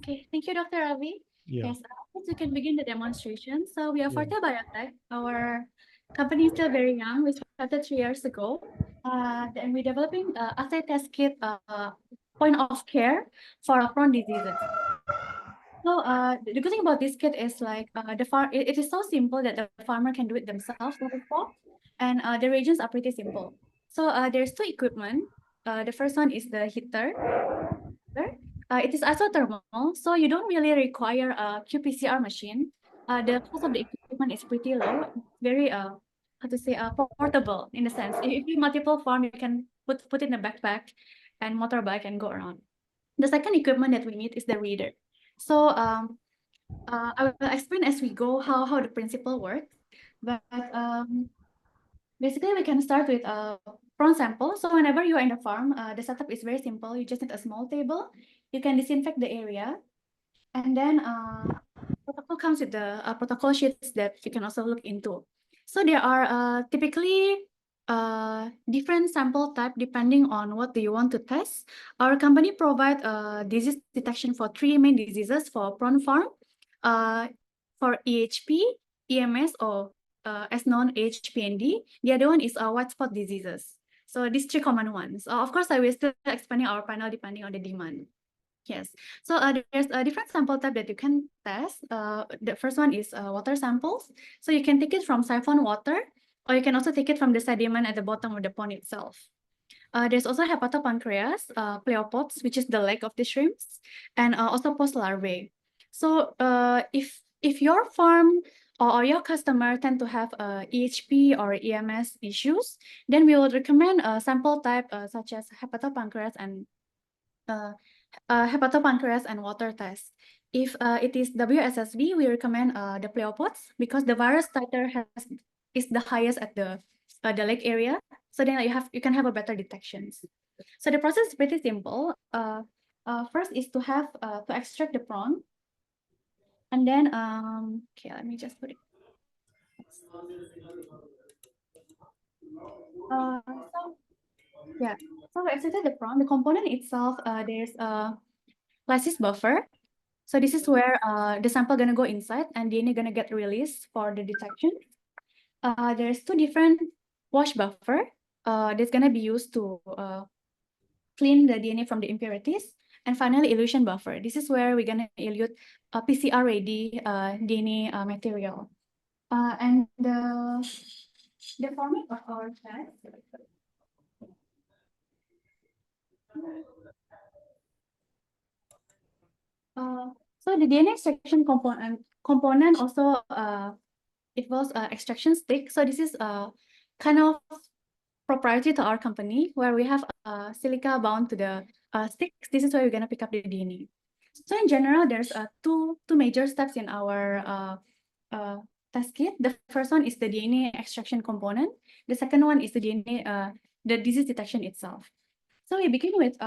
Okay, thank you, Dr. Ravi. Yeah. Yes, we can begin the demonstration. So we are Yeah. Forte Biotech. Our company is still very young. We started 3 years ago. Then we're developing assay test kit point of care for prone diseases. So the good thing about this kit is like it is so simple that the farmer can do it themselves on the spot, and the reagents are pretty simple. So there's two equipment. The first one is the heater. It is isothermal, so you don't really require a qPCR machine. The cost of the equipment is pretty low. It's very how to say portable in a sense. If you multiple farm, you can put it in a backpack and motorbike and go around. The second equipment that we need is the reader. So I will explain as we go how the principle works. But basically, we can start with a prawn sample. So whenever you are in the farm, the setup is very simple. You just need a small table. You can disinfect the area, and then protocol comes with the protocol sheets that you can also look into. So there are typically different sample type depending on what do you want to test. Our company provide disease detection for 3 main diseases for prawn farm, for EHP, EMS, or as known HPND. The other one is white spot diseases. So these 3 common ones. Of course, I will still expanding our panel depending on the demand. Yes. So there's a different sample type that you can test. The first one is water samples. So you can take it from siphon water, or you can also take it from the sediment at the bottom of the pond itself. There's also hepatopancreas, pleopods, which is the leg of the shrimps, and also post larvae. So if your farm or your customer tend to have EHP or EMS issues, then we would recommend a sample type such as hepatopancreas and hepatopancreas and water test. If it is WSSB, we recommend the pleopods because the virus titer is the highest at the leg area. So then you can have a better detections. So the process is pretty simple. First is to have to extract the prawn, and then okay, let me just put it. So yeah, so we extracted the prawn. The component itself, there's a lysis buffer. So this is where the sample gonna go inside and DNA gonna get released for the detection. There's 2 different wash buffer that's gonna be used to clean the DNA from the impurities. And finally, elution buffer. This is where we're gonna elute PCR ready DNA material. And the format of our test. So the DNA extraction component also involves extraction stick. So this is kind of proprietary to our company where we have silica bound to the sticks. This is where we're gonna pick up the DNA. So in general, there's two major steps in our test kit. The first one is the DNA extraction component. The second one is the DNA the disease detection itself. So we begin with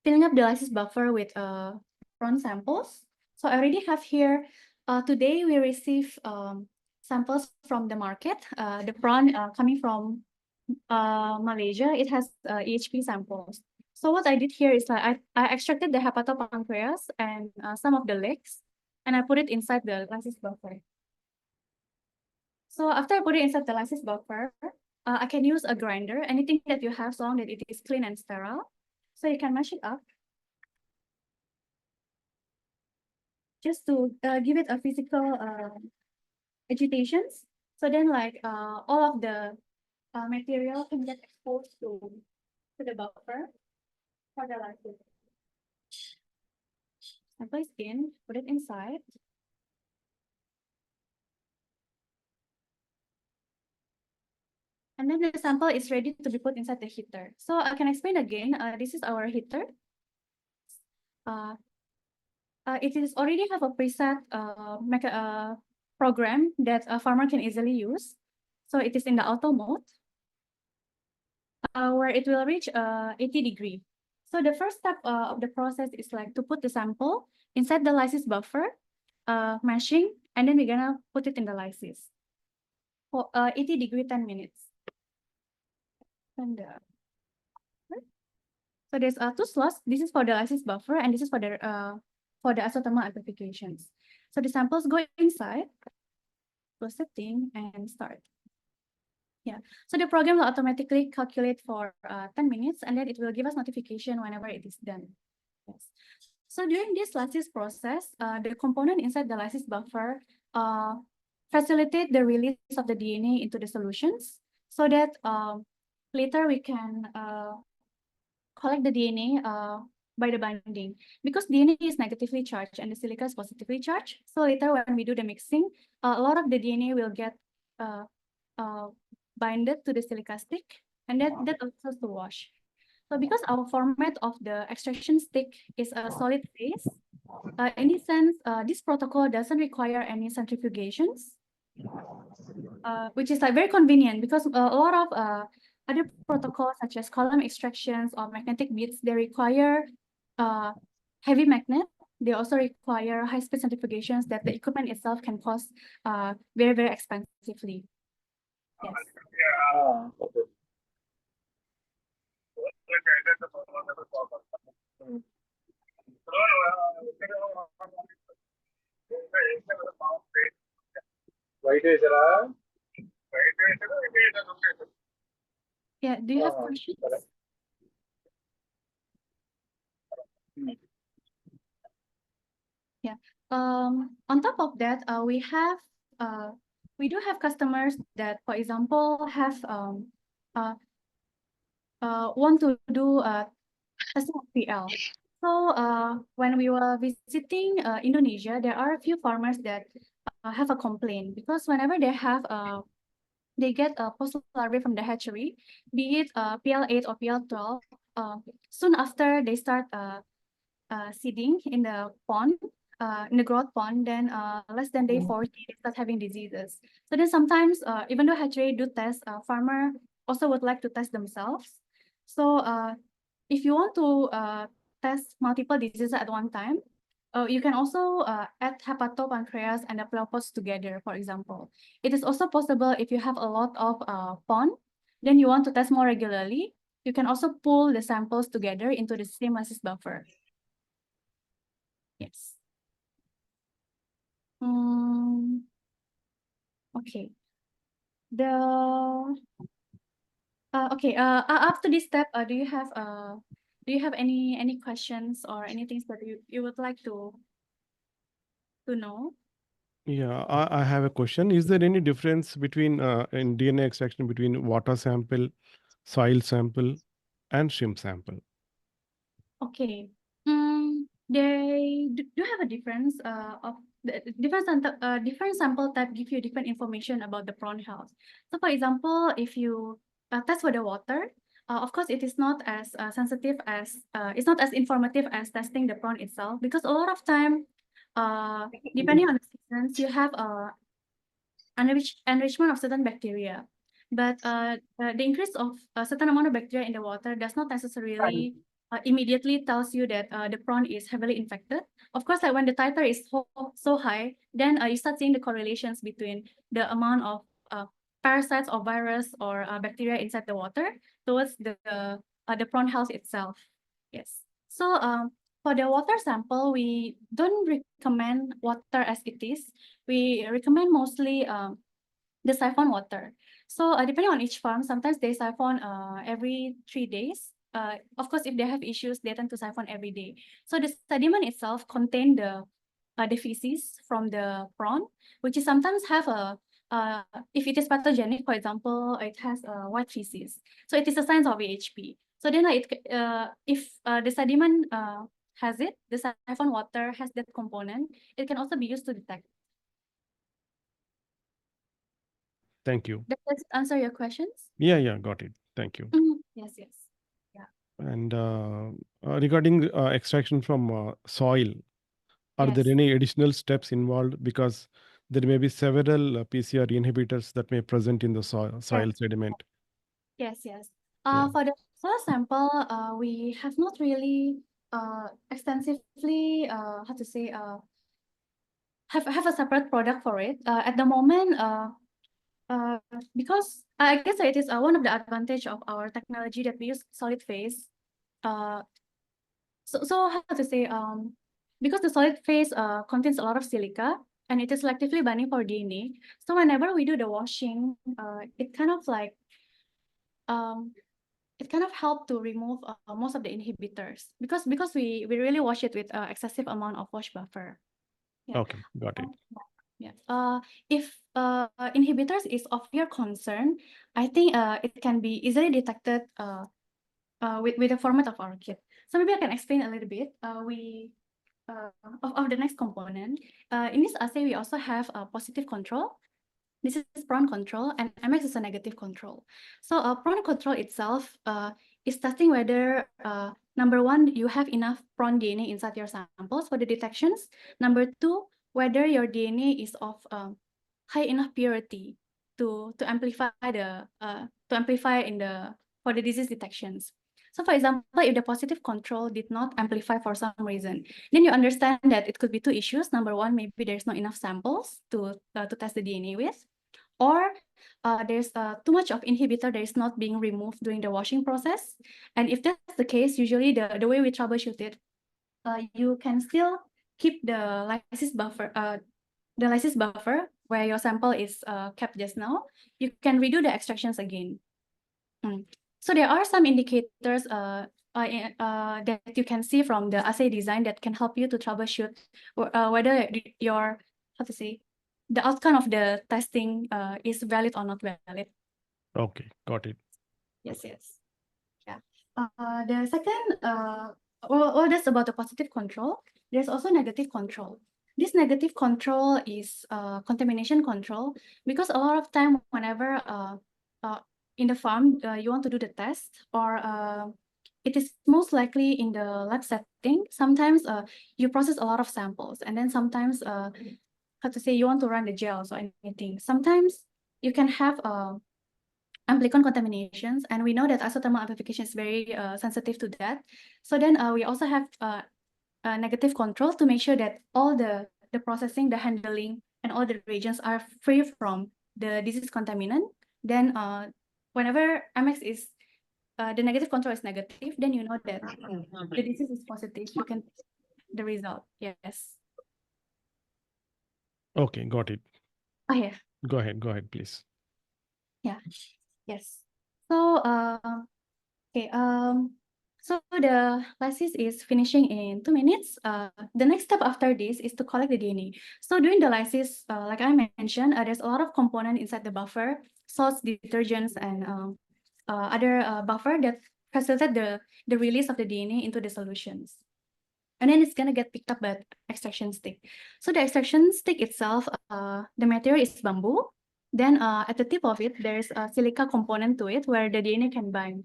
filling up the lysis buffer with prawn samples. So I already have here, today we receive samples from the market. The prawn coming from Malaysia, it has EHP samples. So what I did here is I extracted the hepatopancreas and some of the legs, and I put it inside the lysis buffer. So after I put it inside the lysis buffer, I can use a grinder, anything that you have so long that it is clean and sterile. So you can mash it up just to give it a physical agitations. So then like all of the material can get exposed to the buffer for the lysis. Sample is in, put it inside. And then the sample is ready to be put inside the heater. So I can explain again, this is our heater. It is already have a preset program that a farmer can easily use. So it is in the auto mode, where it will reach 80 degree. So the first step of the process is like to put the sample inside the lysis buffer, mashing, and then we're gonna put it in the lysis for 80 degree 10 minutes. And so there's 2 slots. This is for the lysis buffer, and this is for the for the isothermal amplifications. So the samples go inside, close the thing, and start. Yeah, so the program will automatically calculate for 10 minutes, and then it will give us notification whenever it is done. Yes. So during this lysis process, the component inside the lysis buffer facilitate the release of the DNA into the solutions, so that later we can collect the DNA by the binding. Because DNA is negatively charged and the silica is positively charged, so later when we do the mixing, a lot of the DNA will get binded to the silica stick, and that allows us to wash. So because our format of the extraction stick is a solid phase, in this sense, this protocol doesn't require any centrifugations, which is like very convenient because a lot of other protocols such as column extractions or magnetic beads, they require heavy magnet. They also require high-speed centrifugations that the equipment itself can cost very, very expensively. Yes. Yeah, do you have questions? Yeah. On top of that, we do have customers that, for example, have want to do testing of PL. So when we were visiting Indonesia, there are a few farmers that have a complaint because whenever they get a post larvae from the hatchery, be it PL8 or PL12, soon after they start seeding in the pond, in the growth pond, then less than day 40, they start having diseases. So then sometimes, even though hatchery do test, farmer also would like to test themselves. So if you want to test multiple diseases at one time, you can also add hepatopancreas and the pleuropus together, for example. It is also possible if you have a lot of pond, then you want to test more regularly, you can also pull the samples together into the same lysis buffer. Yes. Okay. Okay. Up to this step, do you have any questions or anything that you would like to know? Yeah, I have a question. Is there any difference between in DNA extraction between water sample, soil sample, and shrimp sample? Okay. They do have a difference of the different sample type give you different information about the prawn health. So for example, if you test for the water, of course, it is not as sensitive as it's not as informative as testing the prawn itself, because a lot of time, depending on the seasons, you have enrichment of certain bacteria, but the increase of a certain amount of bacteria in the water does not necessarily immediately tells you that the prawn is heavily infected. Of course, like when the titer is so high, then you start seeing the correlations between the amount of parasites or virus or bacteria inside the water towards the prawn health itself. Yes. So for the water sample, we don't recommend water as it is. We recommend mostly the siphon water. So depending on each farm, sometimes they siphon every 3 days. Of course, if they have issues, they tend to siphon every day. So the sediment itself contain the feces from the prawn, which is sometimes have a if it is pathogenic, for example, it has white feces. So it is a sign of AHP. So then if the sediment has it, the siphon water has that component, it can also be used to detect. Thank you. Does that answer your questions? Yeah, got it. Thank you. Yes. Yeah. And regarding extraction from soil, are there Yes. any additional steps involved? Because there may be several PCR inhibitors that may present in the soil sediment. Yes. Yeah. For the soil sample, we have not really extensively how to say have a separate product for it at the moment. Because I guess it is one of the advantage of our technology that we use solid phase. So how to say because the solid phase contains a lot of silica and it is selectively binding for DNA. So whenever we do the washing, it kind of like it kind of help to remove most of the inhibitors because we really wash it with excessive amount of wash buffer. Yeah. Okay, got it. Yeah. If inhibitors is of your concern, I think it can be easily detected with the format of our kit. So maybe I can explain a little bit. Of the next component. In this assay, we also have a positive control. This is prawn control, and MX is a negative control. So prawn control itself is testing whether number one, you have enough prawn DNA inside your samples for the detections. Number two, whether your DNA is of high enough purity to amplify for the disease detections. So for example, if the positive control did not amplify for some reason, then you understand that it could be two issues. Number one, maybe there's not enough samples to test the DNA with, or there's too much of inhibitor that is not being removed during the washing process. And if that's the case, usually the way we troubleshoot it, you can still keep the lysis buffer where your sample is kept just now. You can redo the extractions again. So there are some indicators that you can see from the assay design that can help you to troubleshoot whether your, the outcome of the testing is valid or not valid. Okay, got it. Yes. Yeah. The second, well, that's about the positive control. There's also negative control. This negative control is contamination control, because a lot of time whenever in the farm you want to do the test, or it is most likely in the lab setting. Sometimes you process a lot of samples, and then sometimes you want to run the gels or anything. Sometimes you can have amplicon contaminations, and we know that isothermal amplification is very sensitive to that. So then we also have a negative control to make sure that all the processing, the handling, and all the reagents are free from the disease contaminant. Then whenever MX is the negative control is negative, then you know that the disease is positive. You can the result. Yes. Okay, got it. Oh yeah. Go ahead, please. Yeah. Yes. So okay. So the lysis is finishing in 2 minutes. The next step after this is to collect the DNA. So during the lysis, like I mentioned, there's a lot of component inside the buffer, salts, detergents, and other buffer that facilitate the release of the DNA into the solutions. And then it's gonna get picked up by extraction stick. So the extraction stick itself, the material is bamboo. Then at the tip of it, there's a silica component to it where the DNA can bind.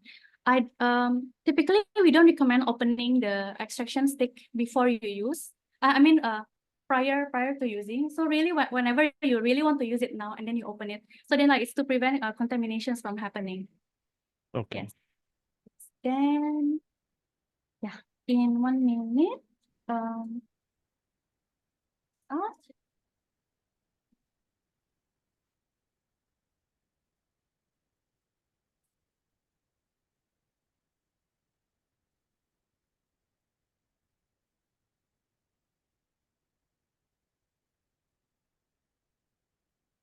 Typically we don't recommend opening the extraction stick before you use. Prior to using. So really, whenever you really want to use it now, and then you open it, so then it's to prevent contaminations from happening. Okay. Yes. Then in 1 minute.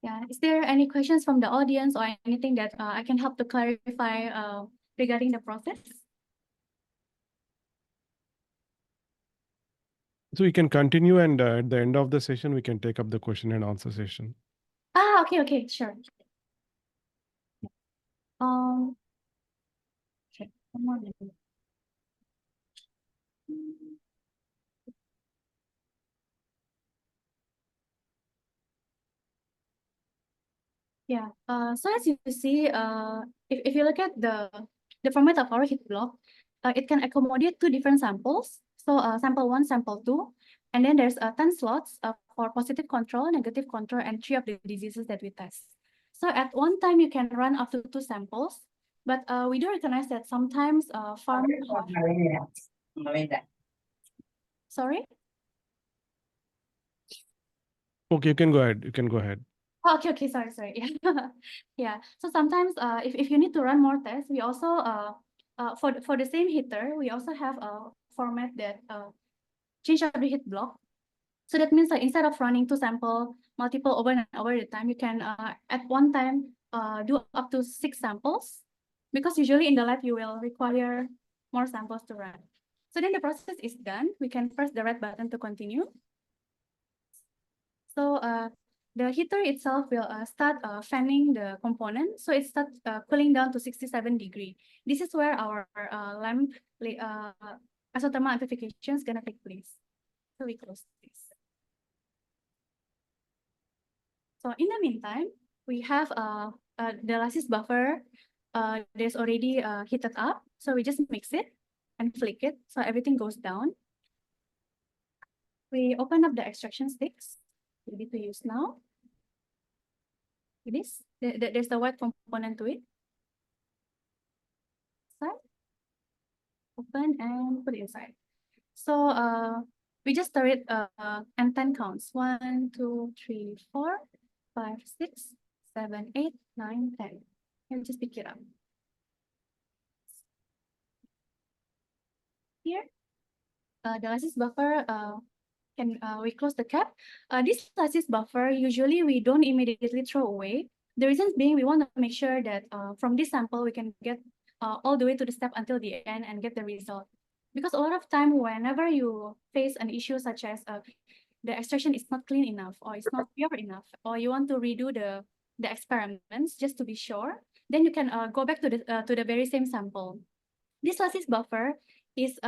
Yeah, is there any questions from the audience or anything that I can help to clarify regarding the process? So we can continue, and at the end of the session, we can take up the question and answer session. Okay, sure. Okay, 1 more minute. Yeah. So as you see, if you look at the format of our heat block, it can accommodate 2 different samples. So sample 1, sample 2, and then there's 10 slots for positive control, negative control, and 3 of the diseases that we test. So at one time you can run up to 2 samples, but we do recognize that sometimes farm. Sorry. Okay, you can go ahead. You can go ahead. Oh, okay, sorry. Yeah. Yeah. So sometimes if you need to run more tests, we also for the same heater, we also have a format that change up the heat block. So that means like instead of running two sample multiple over and over the time, you can at one time do up to 6 samples, because usually in the lab you will require more samples to run. So then the process is done. We can press the red button to continue. So the heater itself will start fanning the component. So it starts cooling down to 67 degrees. This is where our lamp isothermal amplification is gonna take place. So we close this. So in the meantime, we have the lysis buffer. There's already heated up. So we just mix it and flick it so everything goes down. We open up the extraction sticks ready to use now. This there's the white component to it. Side, open and put it inside. So we just stir it and 10 counts. 1, 2, 3, 4, 5, 6, 7, 8, 9, 10. And just pick it up. Here, the lysis buffer we close the cap. This lysis buffer, usually we don't immediately throw away. The reason being, we want to make sure that from this sample, we can get all the way to the step until the end and get the result. Because a lot of time, whenever you face an issue such as the extraction is not clean enough, or it's not pure enough, or you want to redo the experiments just to be sure, then you can go back to the very same sample. This lysis buffer is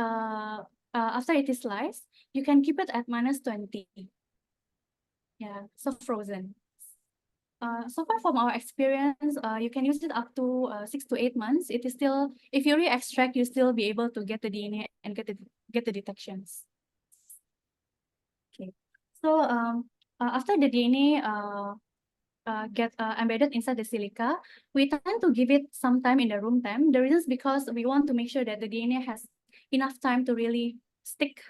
after it is sliced, you can keep it at -20. Yeah, so frozen. So far from our experience, you can use it up to 6 to 8 months. It is still, if you re-extract, you still be able to get the DNA and get the detections. Okay, so after the DNA get embedded inside the silica, we tend to give it some time in the room temp. The reason is because we want to make sure that the DNA has enough time to really stick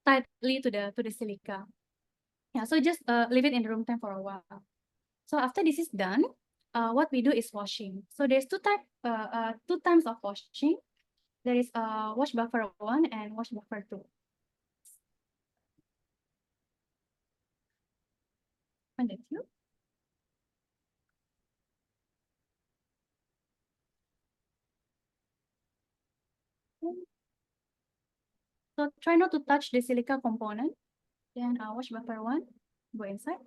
tightly to the silica. Yeah, so just leave it in the room temp for a while. So after this is done, what we do is washing. So there's two times of washing. There is wash buffer 1 and wash buffer 2. And that's you. So try not to touch the silica component. Then wash buffer 1, go inside.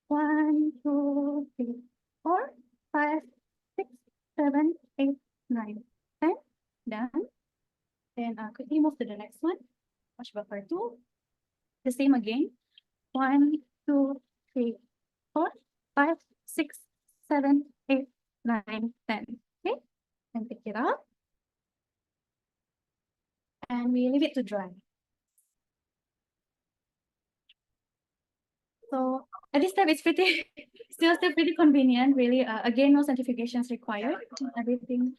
1, 2, 3, 4, 5, 6, 7, 8, 9, 10. Done. Then quickly move to the next one. Wash buffer 2. The same again. 1, 2, 3, 4, 5, 6, 7, 8, 9, 10. Okay. And pick it up. And we leave it to dry. So at this step, it's pretty still pretty convenient, really. Again, no centrifugations required. Everything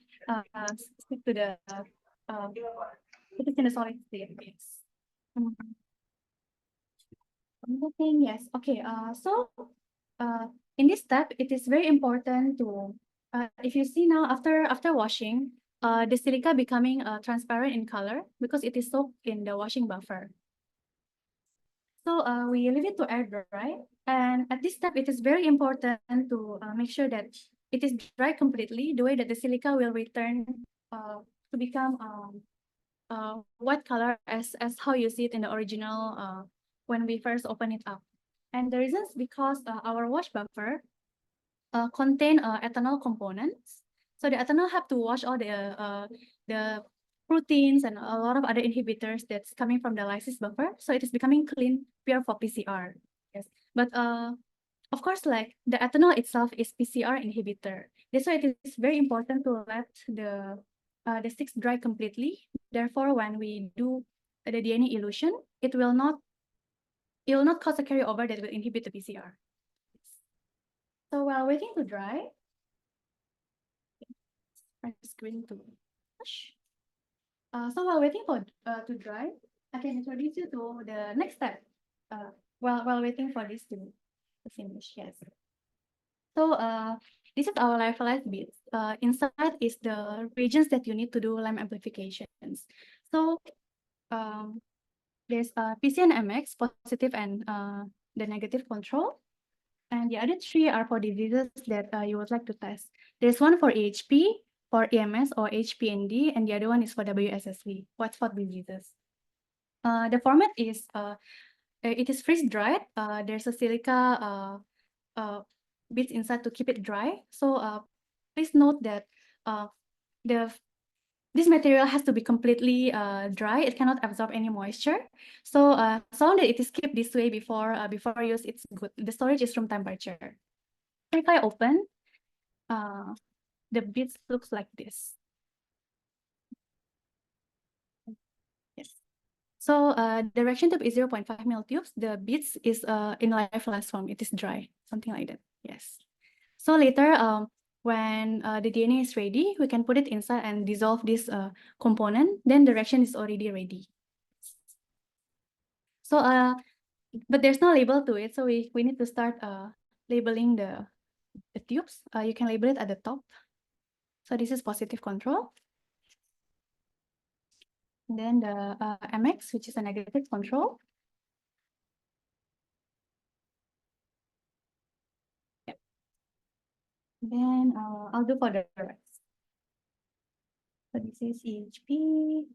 stick to the it is in the solid state. Yes. Another thing, yes. Okay. So in this step, it is very important to if you see now after washing, the silica becoming transparent in color because it is soaked in the washing buffer. So we leave it to air dry, and at this step, it is very important to make sure that it is dry completely, the way that the silica will return to become white color as how you see it in the original when we first open it up. And the reason is because our wash buffer contain ethanol components. So the ethanol have to wash all the proteins and a lot of other inhibitors that's coming from the lysis buffer. So it is becoming clean, pure for PCR. Yes, but of course, like the ethanol itself is PCR inhibitor. That's why it is very important to let the sticks dry completely. Therefore, when we do the DNA elution, it will not cause a carryover that will inhibit the PCR. So while waiting to dry, press screen to push. So while waiting for to dry, I can introduce you to the next step. While waiting for this to finish, yes. So this is our lyophilized bits. Inside is the reagents that you need to do LAMP amplifications. So There's PC and MX, positive and the negative control. And the other three are for diseases that you would like to test. There's one for AHP, for EMS or HPND, and the other one is for WSSV, white spot diseases. The format is it is freeze dried. There's a silica bits inside to keep it dry. So please note that this material has to be completely dry. It cannot absorb any moisture. So long that it is kept this way before use, it's good. The storage is room temperature. If I open, the bits looks like this. Yes. So the reaction tube is 0.5 ml tubes. The bits is in lyophilized form. It is dry, something like that. Yes. So later, when the DNA is ready, we can put it inside and dissolve this component. Then the reaction is already ready. So but there's no label to it, so we need to start labeling the tubes. You can label it at the top. So this is positive control. And then the MX, which is a negative control. Yep. Then I'll do for the rest. So this is EHP.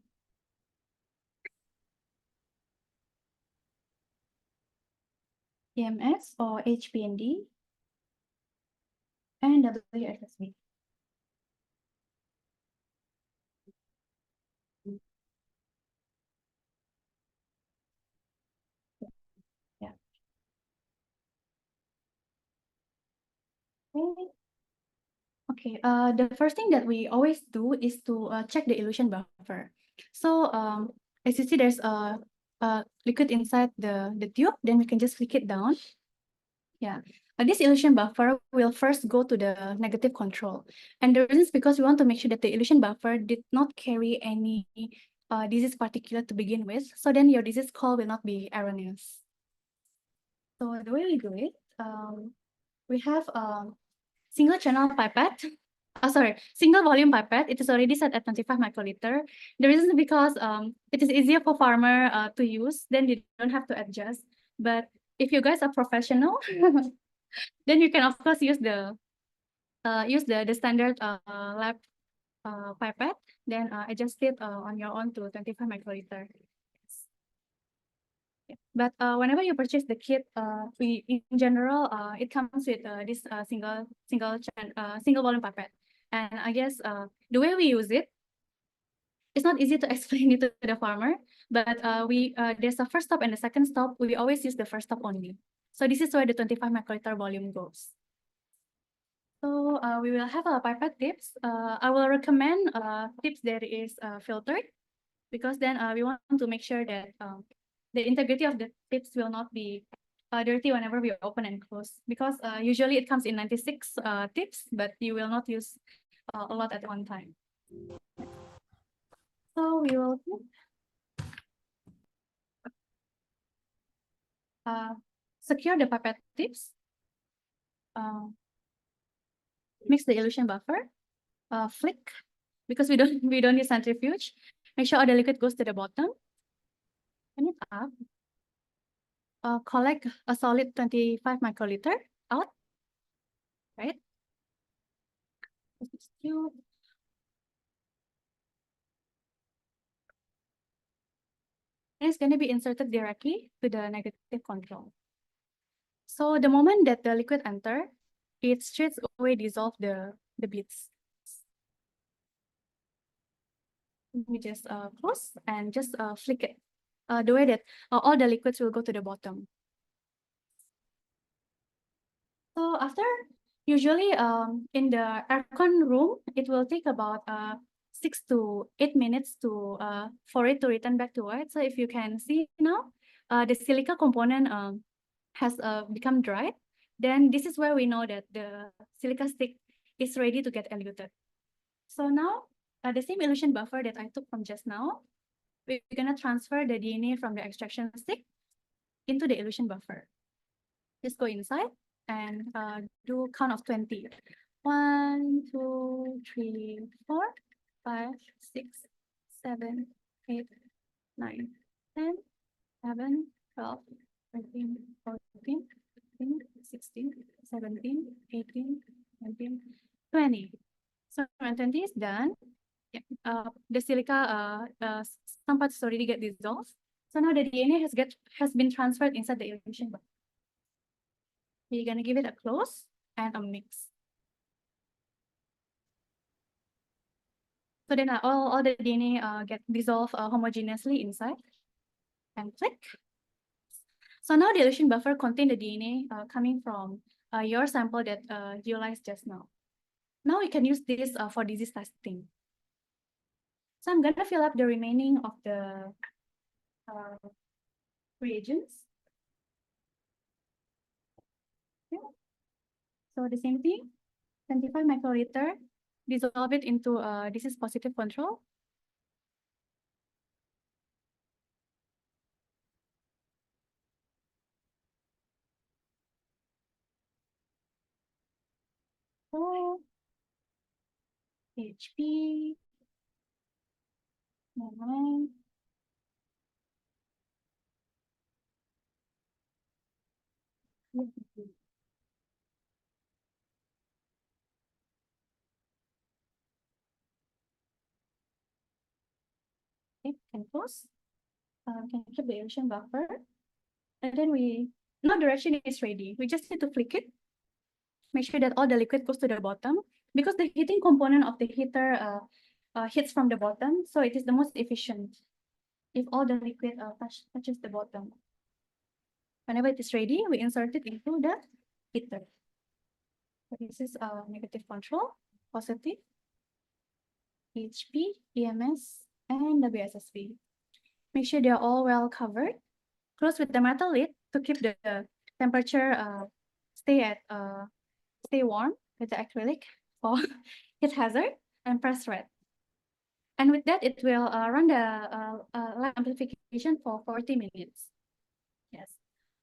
EMS or HPND. And WSSV. Yeah. Okay. The first thing that we always do is to check the elution buffer. So as you see, there's a liquid inside the tube. Then we can just flick it down. Yeah. This elution buffer will first go to the negative control. And the reason is because we want to make sure that the elution buffer did not carry any disease particulate to begin with. So then your disease call will not be erroneous. So the way we do it, we have single channel pipette. Single volume pipette. It is already set at 25 microliter. The reason is because it is easier for farmer to use. Then you don't have to adjust. But if you guys are professional, then you can of course use the standard lab pipette. Then adjust it on your own to 25 microliter. Yeah. But whenever you purchase the kit, in general, it comes with this single volume pipette. And I guess the way we use it, it's not easy to explain it to the farmer. But there's a first stop and the second stop. We always use the first stop only. So this is where the 25 microliter volume goes. So we will have a pipette tips. I will recommend tips that is filtered, because then we want to make sure that the integrity of the tips will not be dirty whenever we open and close, because usually it comes in 96 tips, but you will not use a lot at one time. So we will secure the pipette tips, mix the elution buffer, flick, because we don't use centrifuge. Make sure all the liquid goes to the bottom. Turn it up. Collect a solid 25 microliter out, right? And it's going to be inserted directly to the negative control. So the moment that the liquid enter, it straight away dissolve the bits. We just close and just flick it the way that all the liquids will go to the bottom. So after, usually in the aircon room, it will take about 6 to 8 minutes to for it to return back to white. So if you can see now, the silica component has become dry. Then this is where we know that the silica stick is ready to get eluted. So now the same elution buffer that I took from just now, we're gonna transfer the DNA from the extraction stick into the elution buffer. Just go inside and do count of 20. 1, 2, 3, 4, 5, 6, 7, 8, 9, 10, 11, 12, 13, 14, 15, 16, 17, 18, 19, 20. So when 20 is done, yeah, the silica some parts already get dissolved. So now the DNA has been transferred inside the illusion box. We're gonna give it a close and a mix. So then all the DNA get dissolved homogeneously inside, and click. So now the illusion buffer contain the DNA coming from your sample that you lyzed just now. Now we can use this for disease testing. So I'm gonna fill up the remaining of the reagents. Okay. So the same thing, 25 microliter, dissolve it into disease positive control. So HP, moment. Okay, can close. Can keep the illusion buffer. And then now the reaction is ready. We just need to flick it. Make sure that all the liquid goes to the bottom, because the heating component of the heater heats from the bottom, so it is the most efficient if all the liquid touches the bottom. Whenever it is ready, we insert it into the heater. So this is negative control, positive, HP, EMS, and WSSV. Make sure they're all well covered. Close with the metal lid to keep the temperature stay warm with the acrylic for heat hazard, and press red. And with that, it will run the light amplification for 40 minutes. Yes.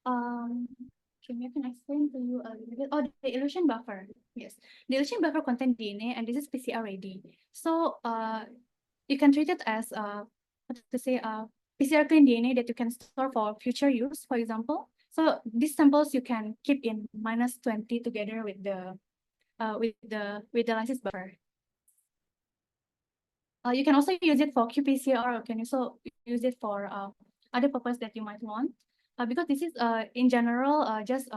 I can explain to you a little bit. Oh, the illusion buffer. Yes, the illusion buffer contains DNA, and this is PCR ready. So you can treat it as PCR clean DNA that you can store for future use, for example. So these samples you can keep in -20 together with the lysis buffer. You can also use it for qPCR, or can also use it for other purpose that you might want. Because this is in general just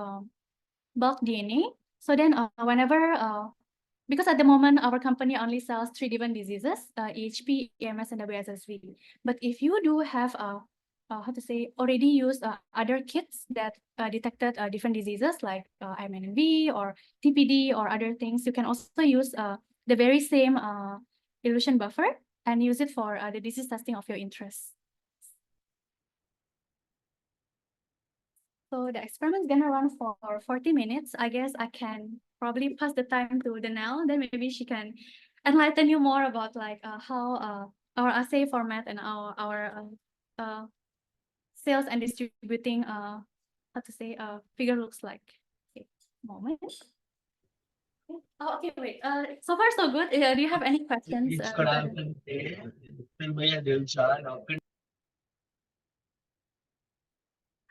bulk DNA. So then whenever because at the moment our company only sells 3 different diseases, EHP, EMS, and WSSV. But if you do have already used other kits that detected different diseases like IMNV or TPD or other things, you can also use the very same illusion buffer and use it for the disease testing of your interest. So the experiment is gonna run for 40 minutes. I guess I can probably pass the time to Danelle, then maybe she can enlighten you more about like how our assay format and our sales and distributing figure looks like. Okay, moment. Okay. Oh, okay, wait. So far so good. Do you have any questions?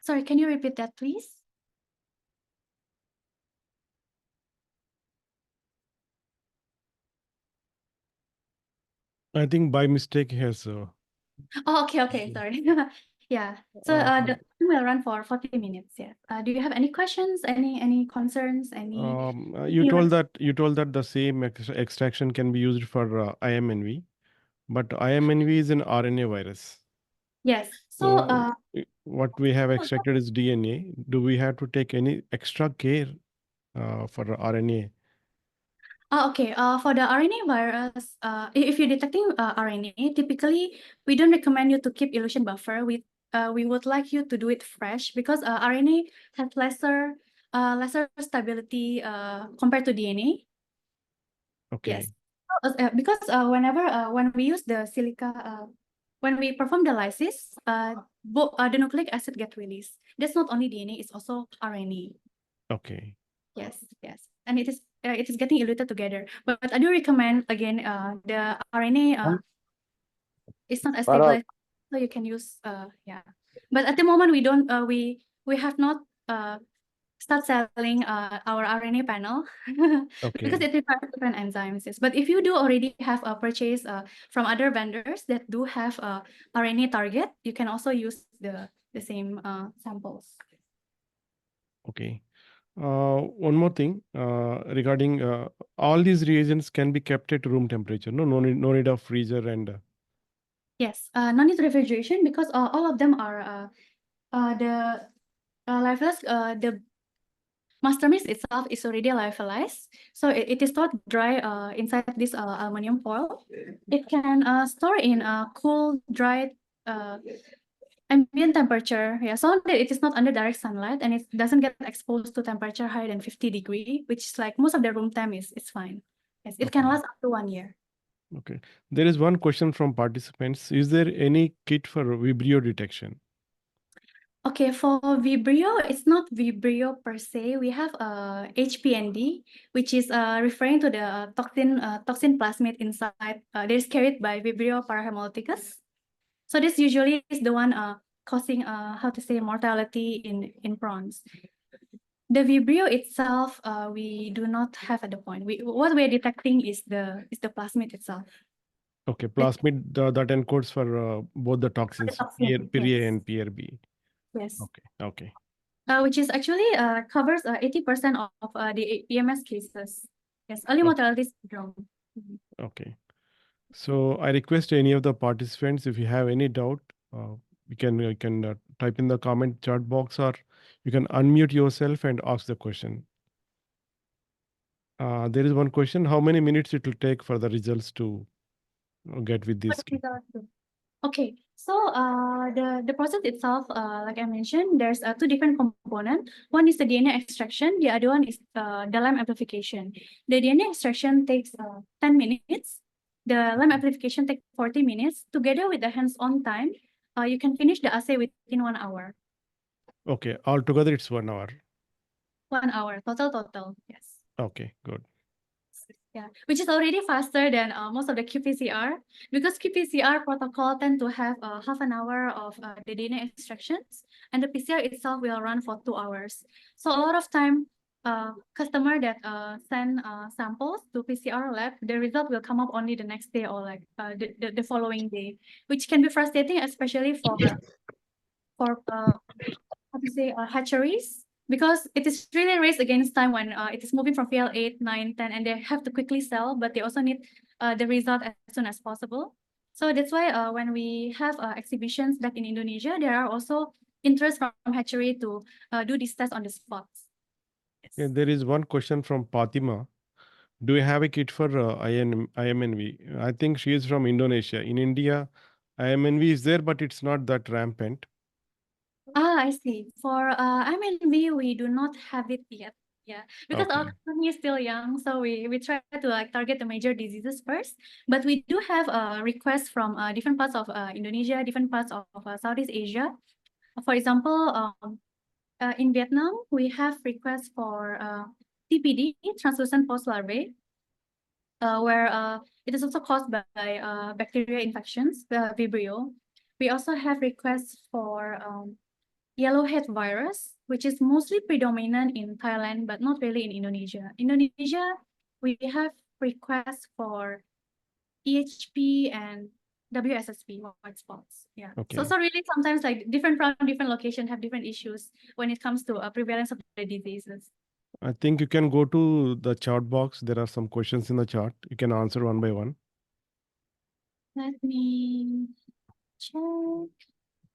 Sorry, can you repeat that, please? I think by mistake he has. Oh, okay, sorry. Yeah. So the time will run for 40 minutes. Yeah. Do you have any questions? Any concerns? You told that the same extraction can be used for IMNV, but IMNV is an RNA virus. Yes. So what we have extracted is DNA. Do we have to take any extra care for RNA? Okay. For the RNA virus, if you're detecting RNA, typically we don't recommend you to keep illusion buffer. We would like you to do it fresh, because RNA has lesser stability compared to DNA. Okay. Yes. Because when we use the silica, when we perform the lysis, the nucleic acid get released. That's not only DNA; it's also RNA. Okay. Yes, and it is getting eluted together. But I do recommend again the RNA is not as stable, so you can use yeah. But at the moment, we don't. We have not start selling our RNA panel because Okay. it requires different enzymes. Yes. But if you do already have a purchase from other vendors that do have a RNA target, you can also use the same samples. Okay. One more thing regarding all these reagents can be kept at room temperature. No need of freezer and. Yes, no need refrigeration because all of them are the lyophilized. The master mix itself is already lyophilized, so it is stored dry inside this aluminum foil. It can store in a cool, dry ambient temperature, yeah, so that it is not under direct sunlight and it doesn't get exposed to temperature higher than 50 degrees, which is like most of the room time it's fine. Yes, it can Okay. last up to 1 year. Okay. There is one question from participants. Is there any kit for Vibrio detection? Okay, for Vibrio, it's not Vibrio per se. We have HPND, which is referring to the toxin plasmid inside that is carried by Vibrio parahemolyticus. So this usually is the one causing how to say mortality in prawns. The Vibrio itself, we do not have at the point. What we're detecting is the plasmid itself. Okay, The, plasmid that encodes for both the toxins, toxin, PRA yes, and PRB. yes. Okay, okay, Which is actually covers 80% of the EMS cases. Yes, early okay, mortality syndrome. Mhm. okay. So I request any of the participants, if you have any doubt, you can type in the comment chat box, or you can unmute yourself and ask the question. There is one question: how many minutes it will take for the results to get with What this is kit? the- Okay, so the process itself, like I mentioned, there's two different components. One is the DNA extraction. The other one is the LAMP amplification. The DNA extraction takes 10 minutes. The LAMP amplification takes 40 minutes. Together with the hands-on time, you can finish the assay within 1 hour. Okay, altogether it's 1 hour. 1 hour, total, yes. Okay, good. Yeah, which is already faster than most of the qPCR because qPCR protocol tend to have half an hour of the DNA extractions, and the PCR itself will run for 2 hours. So a lot of time, customer that send samples to PCR lab, the result will come up only the next day or like the following day, which can be frustrating, especially for how to say hatcheries, because it is really race against time when it is moving from PL 8, 9, 10, and they have to quickly sell, but they also need the result as soon as possible. So that's why when we have exhibitions back in Indonesia, there are also interest from hatchery to do this test on the spot. Yeah, Yes. there is one question from Fatima. Do you have a kit for IMNV? I think she is from Indonesia. In India, IMNV is there, but it's not that rampant. I see. For MNV, we do not have it yet. Yeah, because our Okay. company is still young, so we try to like target the major diseases first. But we do have requests from different parts of Indonesia, different parts of Southeast Asia. For example, in Vietnam, we have requests for TPD, translucent post larvae, where it is also caused by bacteria infections, the Vibrio. We also have requests for yellowhead virus, which is mostly predominant in Thailand, but not really in Indonesia. Indonesia, we have requests for EHP and WSSP, white spots. Yeah. Okay. So really sometimes like different from different locations have different issues when it comes to prevalence of the diseases. I think you can go to the chat box. There are some questions in the chat. You can answer one by one. Let me check.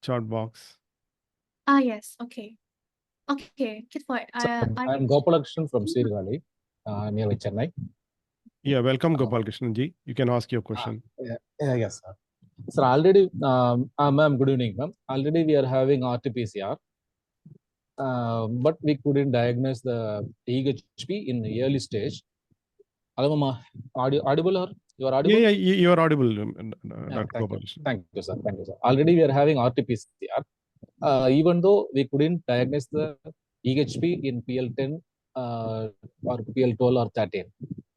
Chat box. Yes. Okay. Okay. Kid for I'm Gopalakrishnan from Sirgali, near Chennai. Yeah, welcome Gopal Krishnan ji. You can ask your question. Yes, sir. Sir, already, ma'am, good evening, ma'am. Already we are having RT-PCR, but we couldn't diagnose the EHP in the early stage. Hello, ma'am. Audible or you are audible? Yeah, you are audible, Dr. Thank Gopal you. Krishnan. Thank you, sir. Thank you, sir. Already we are having RT-PCR. Even though we couldn't diagnose the EHP in PL10 or PL12 or 13.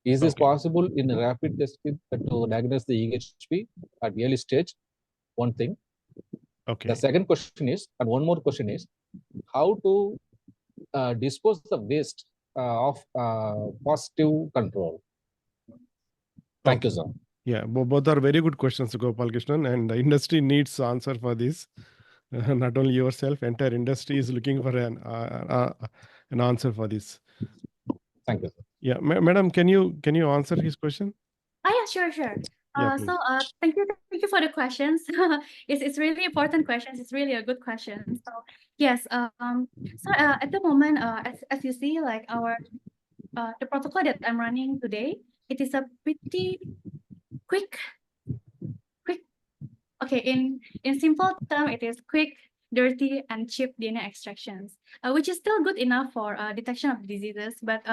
Is this Okay. possible in a rapid test kit to diagnose the EHP at early stage? One thing. Okay. The second question is, and one more question is, how to dispose the waste of positive control. Thank you, sir. Yeah, both are very good questions, Gopal Krishnan, and the industry needs answer for this. Not only yourself, entire industry is looking for an answer for this. Thank you, sir. Yeah, madam, can you answer his question? Yeah, sure. Yeah, please. So thank you for the questions. It's really important questions. It's really a good question. So yes, at the moment, as you see, like our the protocol that I'm running today, it is a pretty quick. Okay, in simple term, it is quick, dirty, and cheap DNA extractions, which is still good enough for detection of diseases. But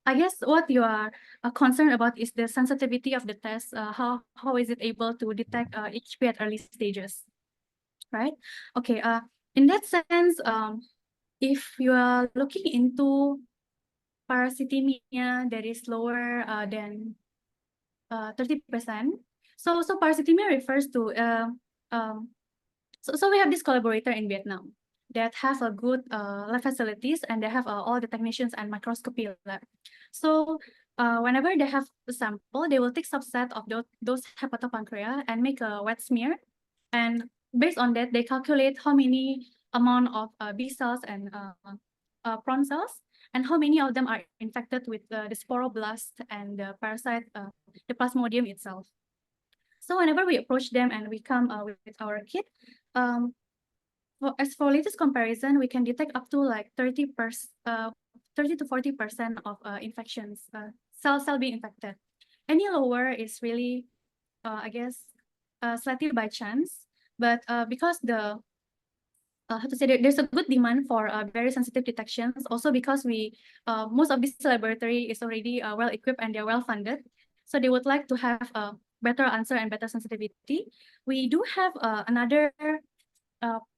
I guess what you are concerned about is the sensitivity of the test. How is it able to detect HP at early stages, right? Okay. In that sense, if you are looking into parasitemia that is lower than 30%, so parasitemia refers to so we have this collaborator in Vietnam that have a good lab facilities, and they have all the technicians and microscopy lab. So whenever they have a sample, they will take subset of those hepatopancreas and make a wet smear. And based on that, they calculate how many amount of B cells and prawn cells, and how many of them are infected with the sporoblast and the parasite, the Plasmodium itself. So whenever we approach them and we come with our kit, as for latest comparison, we can detect up to like 30 to 40% of infections, cell being infected. Any lower is really, I guess, slightly by chance. But because how to say, there's a good demand for very sensitive detections. Also because we most of this laboratory is already well equipped and they're well funded, so they would like to have a better answer and better sensitivity. We do have another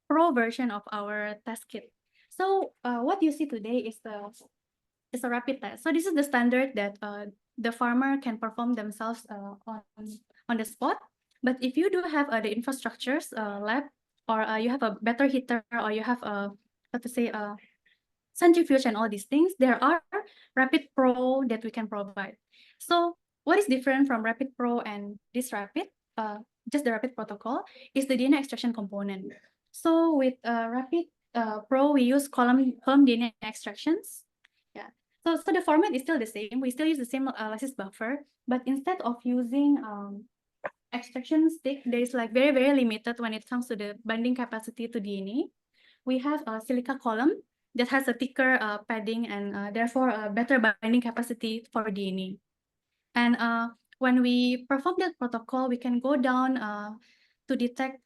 pro version of our test kit. So what you see today is a rapid test. So this is the standard that the farmer can perform themselves on the spot. But if you do have the infrastructures lab, or you have a better heater, or you have a how to say centrifuge and all these things, there are Rapid Pro that we can provide. So what is different from Rapid Pro and this Rapid, just the Rapid protocol, is the DNA extraction component. So with Rapid Pro, we use column DNA extractions. Yeah. So the format is still the same. We still use the same lysis buffer, but instead of using extraction stick, there is like very limited when it comes to the binding capacity to DNA. We have a silica column that has a thicker padding and therefore a better binding capacity for DNA. And when we perform that protocol, we can go down to detect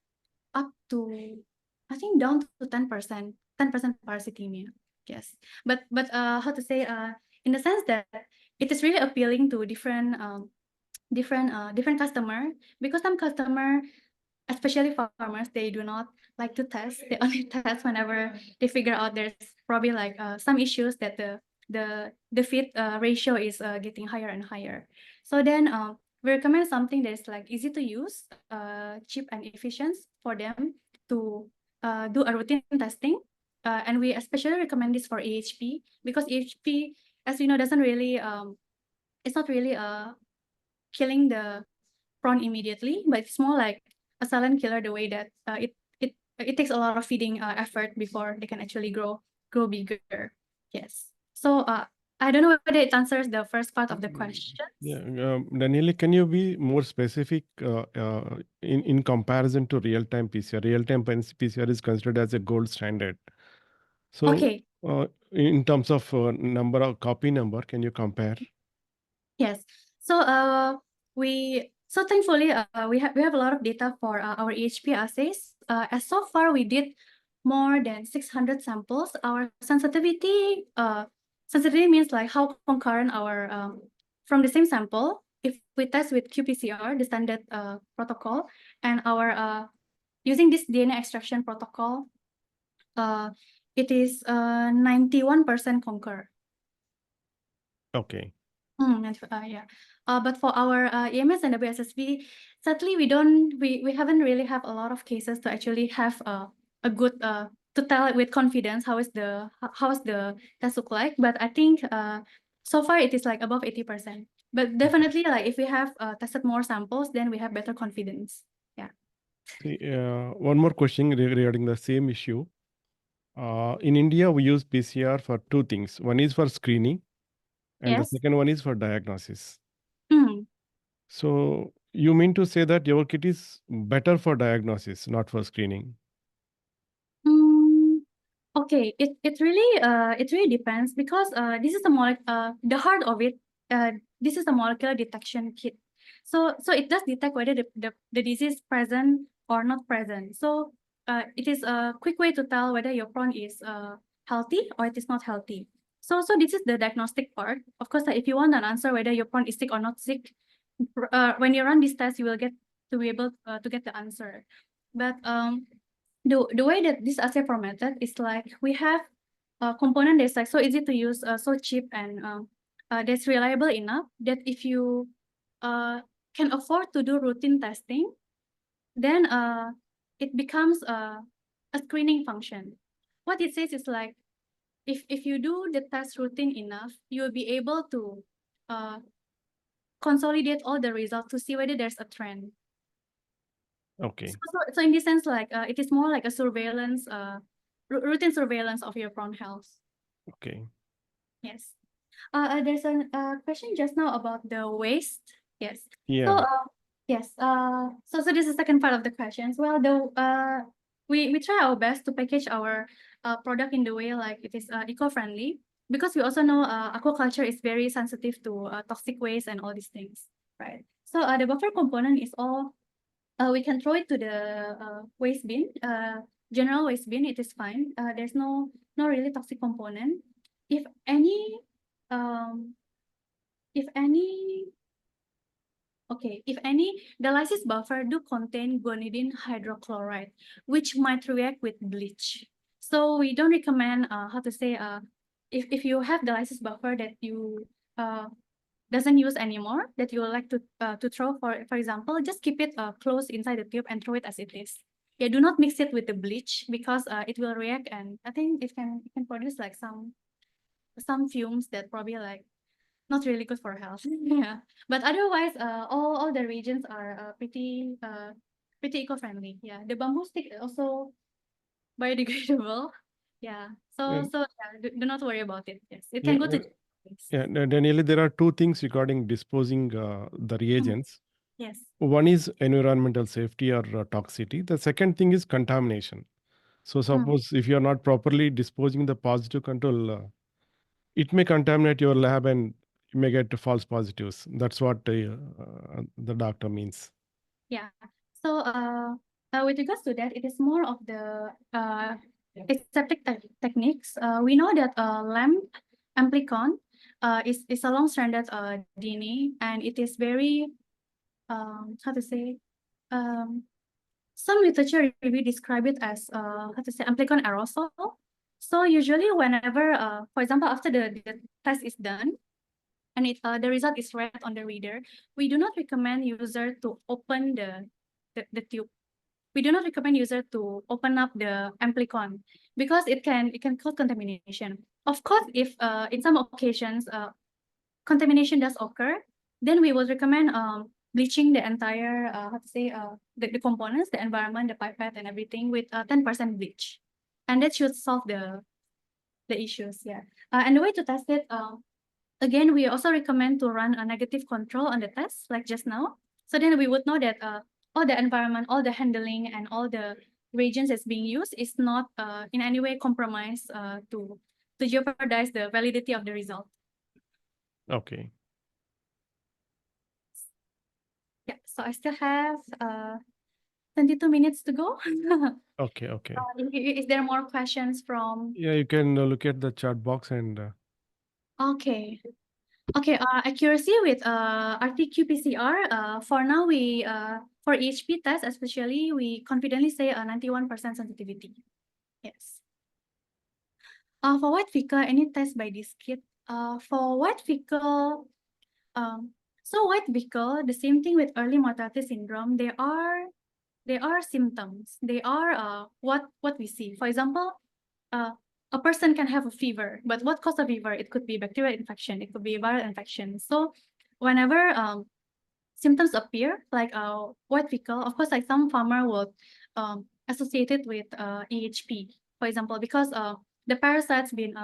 up to, I think, down to 10% parasitemia. Yes, but how to say, in the sense that it is really appealing to different customer, because some customer, especially farmers, they do not like to test. They only test whenever they figure out there's probably like some issues that the feed ratio is getting higher and higher. So then we recommend something that is like easy to use, cheap and efficient for them to do a routine testing. And we especially recommend this for AHP, because AHP, as you know, doesn't really it's not really killing the prawn immediately, but it's more like a silent killer, the way that it takes a lot of feeding effort before they can actually grow bigger. Yes. So I don't know whether it answers the first part of the question. Yeah, Daniele, can you be more specific in comparison to real-time PCR? Real-time PCR is considered as a gold standard. So, Okay. In terms of number of copy number, can you compare? Yes. So thankfully we have a lot of data for our AHP assays. As so far we did more than 600 samples. Our sensitivity means like how concurrent our from the same sample, if we test with qPCR, the standard protocol, and our using this DNA extraction protocol, it is 91% concur. Okay. Yeah. But for our EMS and WSSB, sadly, we haven't really have a lot of cases to actually have a good to tell with confidence how's the test look like. But I think so far it is like above 80%. But definitely, like if we have tested more samples, then we have better confidence. Yeah. See, one more question regarding the same issue. In India, we use PCR for two things. One is for screening, and the Yes. second one is for diagnosis. Mm. So you mean to say that your kit is better for diagnosis, not for screening? Mm, okay, it really depends because this is the heart of it. This is a molecular detection kit, so it does detect whether the disease present or not present. So it is a quick way to tell whether your prawn is healthy or it is not healthy. So this is the diagnostic part. Of course, if you want an answer whether your prawn is sick or not sick, when you run this test, you will get to be able to get the answer. But the way that this assay formatted is like we have a component that's like so easy to use, so cheap, and that's reliable enough that if you can afford to do routine testing, then it becomes a screening function. What it says is like if you do the test routine enough, you'll be able to consolidate all the results to see whether there's a trend. Okay. So in this sense, like it is more like a surveillance, routine surveillance of your prawn health. Okay. Yes. There's a question just now about the waste. Yes. Yeah. Yes. So this is the second part of the questions. Well, we try our best to package our product in the way like it is eco-friendly, because we also know aquaculture is very sensitive to toxic waste and all these things, right? So the buffer component is all we can throw it to the waste bin, general waste bin. It is fine. There's no really toxic component. If any, um, if any, okay, if any, the lysis buffer do contain guanidine hydrochloride, which might react with bleach. So we don't recommend how to say if you have the lysis buffer that you doesn't use anymore, that you would like to throw, for example, just keep it close inside the tube and throw it as it is. Yeah, do not mix it with the bleach because it will react, and I think it can produce like some fumes that probably like not really good for health. Yeah, but otherwise all the reagents are pretty eco-friendly. Yeah, the bamboo stick also biodegradable. Yeah, Yeah. yeah, do not worry about it. Yes, it Yeah. can go to Yeah. Danielle, there are two things regarding disposing the reagents. yes. One is environmental safety or toxicity. The second thing is contamination. So suppose if you are not properly disposing the positive control, it may contaminate your lab and you may get false positives. That's what the doctor means. Yeah. So with regards to that, it is more of the aseptic techniques. We know that lamp amplicon is a long-stranded DNA, and it is very how to say some literature review describe it as how to say amplicon aerosol. So usually whenever for example after the test is done and the result is read on the reader, we do not recommend user to open the tube. We do not recommend user to open up the amplicon because it can cause contamination. Of course, if in some occasions contamination does occur, then we would recommend bleaching the entire how to say the components, the environment, the pipette, and everything with 10% bleach, and that should solve the issues. Yeah, and the way to test it. Again, we also recommend to run a negative control on the test, like just now. So then we would know that all the environment, all the handling, and all the reagents that's being used is not in any way compromised to jeopardize the validity of the result. Okay. Yeah, so I still have 22 minutes to go. Okay. Okay. Is there more questions from? Yeah, you can look at the chat box and Okay. Okay, accuracy with RT-qPCR. For now, we for EHP test especially, we confidently say 91% sensitivity. Yes. For white fecal, any test by this kit. For white fecal, So white vehicle, the same thing with early mortality syndrome. They are symptoms. They are what we see. For example, a person can have a fever, but what causes a fever? It could be bacterial infection, it could be viral infection. So whenever symptoms appear, like white fecal, of course, like some farmer will associate it with AHP, for example, because the parasites been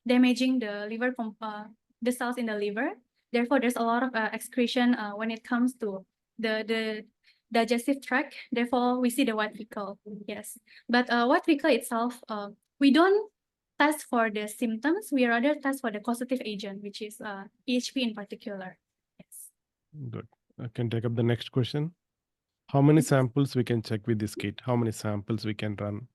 damaging the liver, the cells in the liver. Therefore, there's a lot of excretion when it comes to the digestive tract. Therefore, we see the white fecal. Yes, but white fecal itself, we don't test for the symptoms. We rather test for the causative agent, which is AHP in particular. Yes. Good. I can take up the next question. How many samples we can check with this kit? How many samples we can run?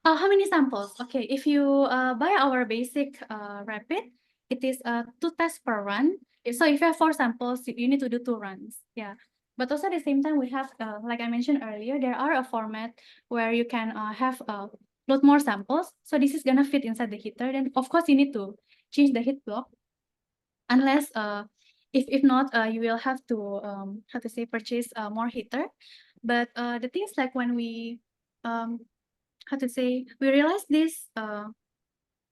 How many samples? Okay, if you buy our basic rapid, it is 2 tests per run. So if you have 4 samples, you need to do 2 runs. Yeah. But also at the same time, we have, like I mentioned earlier, there are a format where you can have load more samples. So this is gonna fit inside the heater. Then of course you need to change the heat block. Unless if not, you will have to how to say, purchase more heater. But the things like when we how to say, we realize this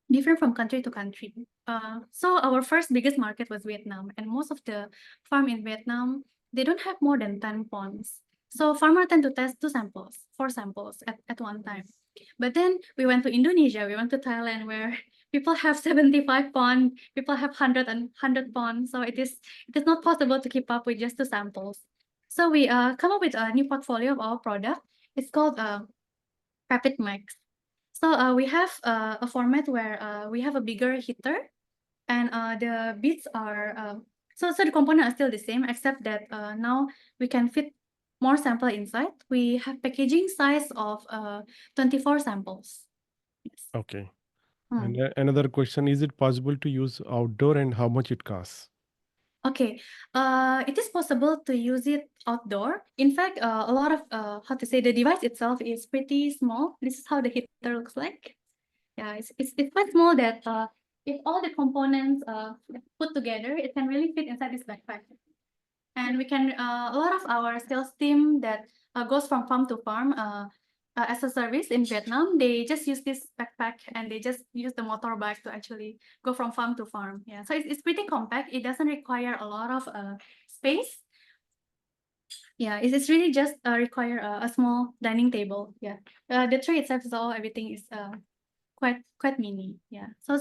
different from country to country. So our first biggest market was Vietnam, and most of the farm in Vietnam, they don't have more than 10 ponds. So farmer tend to test 2 samples, 4 samples at one time. But then we went to Indonesia, we went to Thailand, where people have 75 pond, people have 100 ponds. So it is not possible to keep up with just 2 samples. So we come up with a new portfolio of our product. It's called RAPID Max. So we have a format where we have a bigger heater, and the bits are so the components are still the same, except that now we can fit more sample inside. We have packaging size of 24 samples. Yes. Okay. Hmm. And another question, is it possible to use outdoor and how much it costs? Okay, it is possible to use it outdoor. In fact, a lot of how to say, the device itself is pretty small. This is how the heater looks like. Yeah, it's quite small that if all the components put together, it can really fit inside this backpack. And we can a lot of our sales team that goes from farm to farm as a service in Vietnam, they just use this backpack and they just use the motorbike to actually go from farm to farm. Yeah, so it's pretty compact. It doesn't require a lot of space. Yeah, it's really just require a small dining table. Yeah, the tray itself is all, everything is quite mini. Yeah, so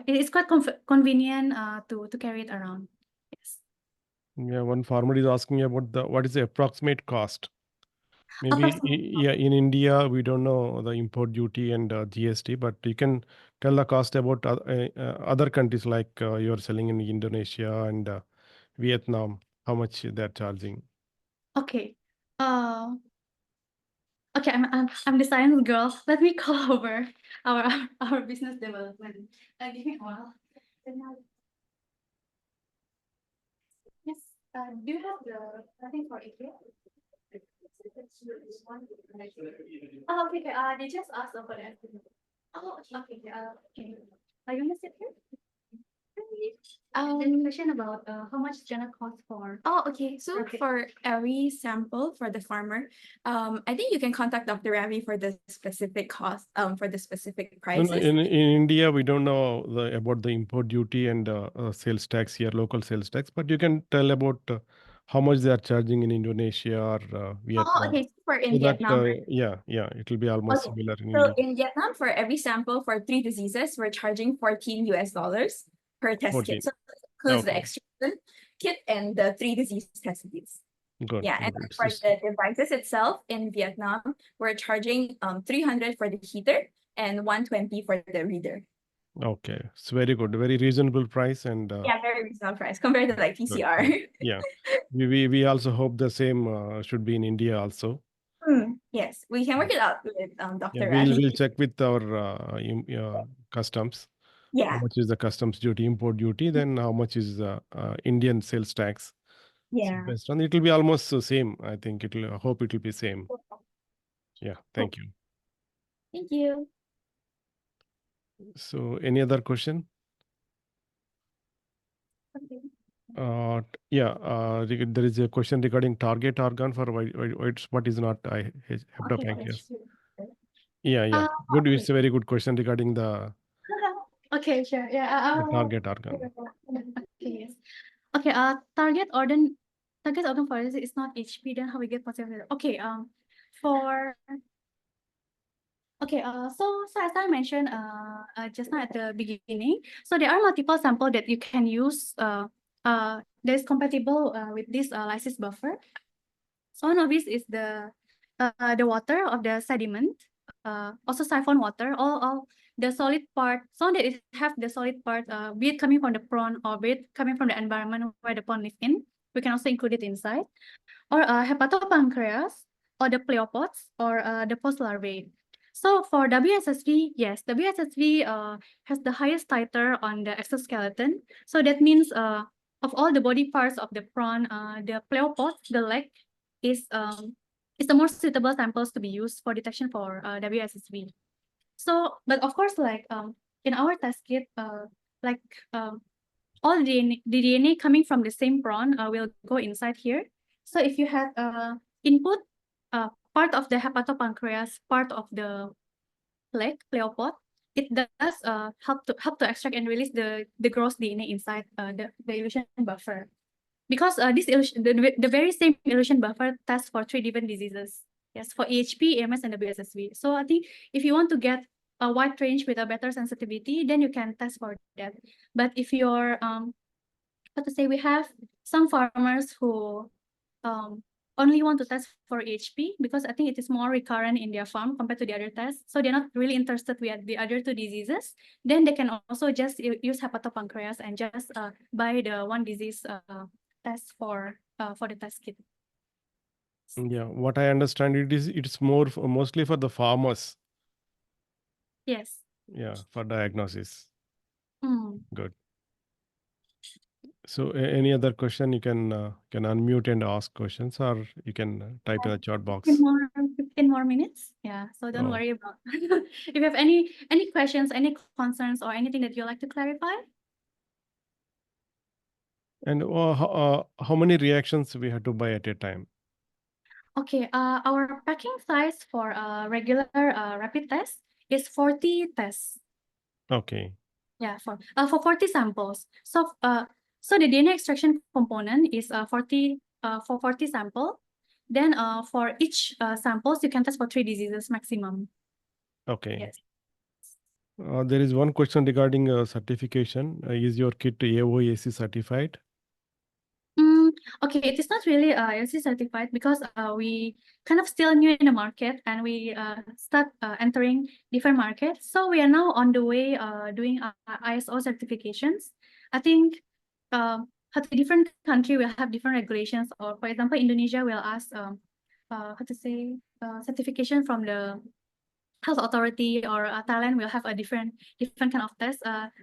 it is quite convenient to carry it around. Yes. Yeah, one farmer is asking about what is the approximate cost? Maybe Approximate. yeah, in India we don't know the import duty and GST, but you can tell the cost about other countries like you're selling in Indonesia and Vietnam, how much they're charging. Okay. Okay, I'm the science girl. Let me call over our business development. Give me a while. Yes. Do you have the thing for it here? Oh, okay. They just asked over there. Oh, okay. Okay. Are you gonna sit here? There's a question about how much it's gonna cost for. Oh, okay. So Okay. for every sample for the farmer, I think you can contact Dr. Ravi for the specific cost, for the specific No, prices. in India we don't know about the import duty and sales tax here, local sales tax, but you can tell about how much they are charging in Indonesia or Oh, Vietnam. okay. For in So that Vietnam. yeah, it will be almost Okay. similar in So India. in Vietnam, for every sample for 3 diseases, we're charging $14 per test 14. kit. So it includes the Okay, extraction kit and the 3 disease test kits. good. Yeah, and Good. for the devices itself in Vietnam, we're charging 300 for the heater and 120 for the reader. Okay, it's very good, very reasonable price and Yeah, very reasonable price compared to like good, PCR. good. Yeah, we also hope the same should be in India also. Yes, we can work it out with Yeah, Dr. we'll Ravi. check with our customs. How Yeah, much is the customs duty, import duty? Then how much is Indian sales tax? So yeah. based on it will be almost the same. I think it will. I hope it will be same. Yeah. Thank you. Thank you. So any other question? Okay. There is a question regarding target organ for what is not Okay, hepatopancreas. sure. Yeah. Good. Okay. It's a very good question regarding the Okay, sure. Yeah, target organ. okay, yes. Okay, target organ for this is not HP, then how we get positive? Okay, for okay, so as I mentioned just now at the beginning, so there are multiple sample that you can use that is compatible with this lysis buffer. So one of these is the water of the sediment, also siphon water, all the solid part, so that it have the solid part, be it coming from the prawn or be it coming from the environment where the prawn live in. We can also include it inside, or hepatopancreas, or the pleopods, or the post larvae. So for WSSV, yes, WSSV has the highest titer on the exoskeleton. So that means of all the body parts of the prawn, the pleopods, the leg, is the most suitable samples to be used for detection for WSSV. So, but of course, like in our test kit, like all the DNA coming from the same prawn will go inside here. So if you have input part of the hepatopancreas, part of the leg, pleopod, it does help to extract and release the gross DNA inside the elution buffer. Because this the very same elution buffer tests for 3 different diseases. Yes, for EHP, AMS, and WSSV. So I think if you want to get a wide range with a better sensitivity, then you can test for that. But if you're what to say, we have some farmers who only want to test for EHP because I think it is more recurrent in their farm compared to the other tests. So they're not really interested with the other 2 diseases. Then they can also just use hepatopancreas and just buy the one disease test for the test kit. Yeah, what I understand it's mostly for the farmers. Yes. Yeah, for diagnosis. Mm. Good. So any other question, you can unmute and ask questions, or you can type in the chat box. 15 more minutes. Yeah, so don't Oh. worry about if you have any questions, any concerns, or anything that you'd like to clarify. And how many reactions we had to buy at a time? Okay, our packing size for regular rapid test is 40 tests. Okay. Yeah, for 40 samples. So so the DNA extraction component is 40 for 40 sample. Then for each samples you can test for 3 diseases maximum. Okay. Yes. There is one question regarding certification. Is your kit AOAC certified? Okay, it is not really AOAC certified because we kind of still new in the market and we start entering different markets. So we are now on the way doing ISO certifications. I think different country will have different regulations. Or for example, Indonesia will ask certification from the health authority, or Thailand will have a different kind of test.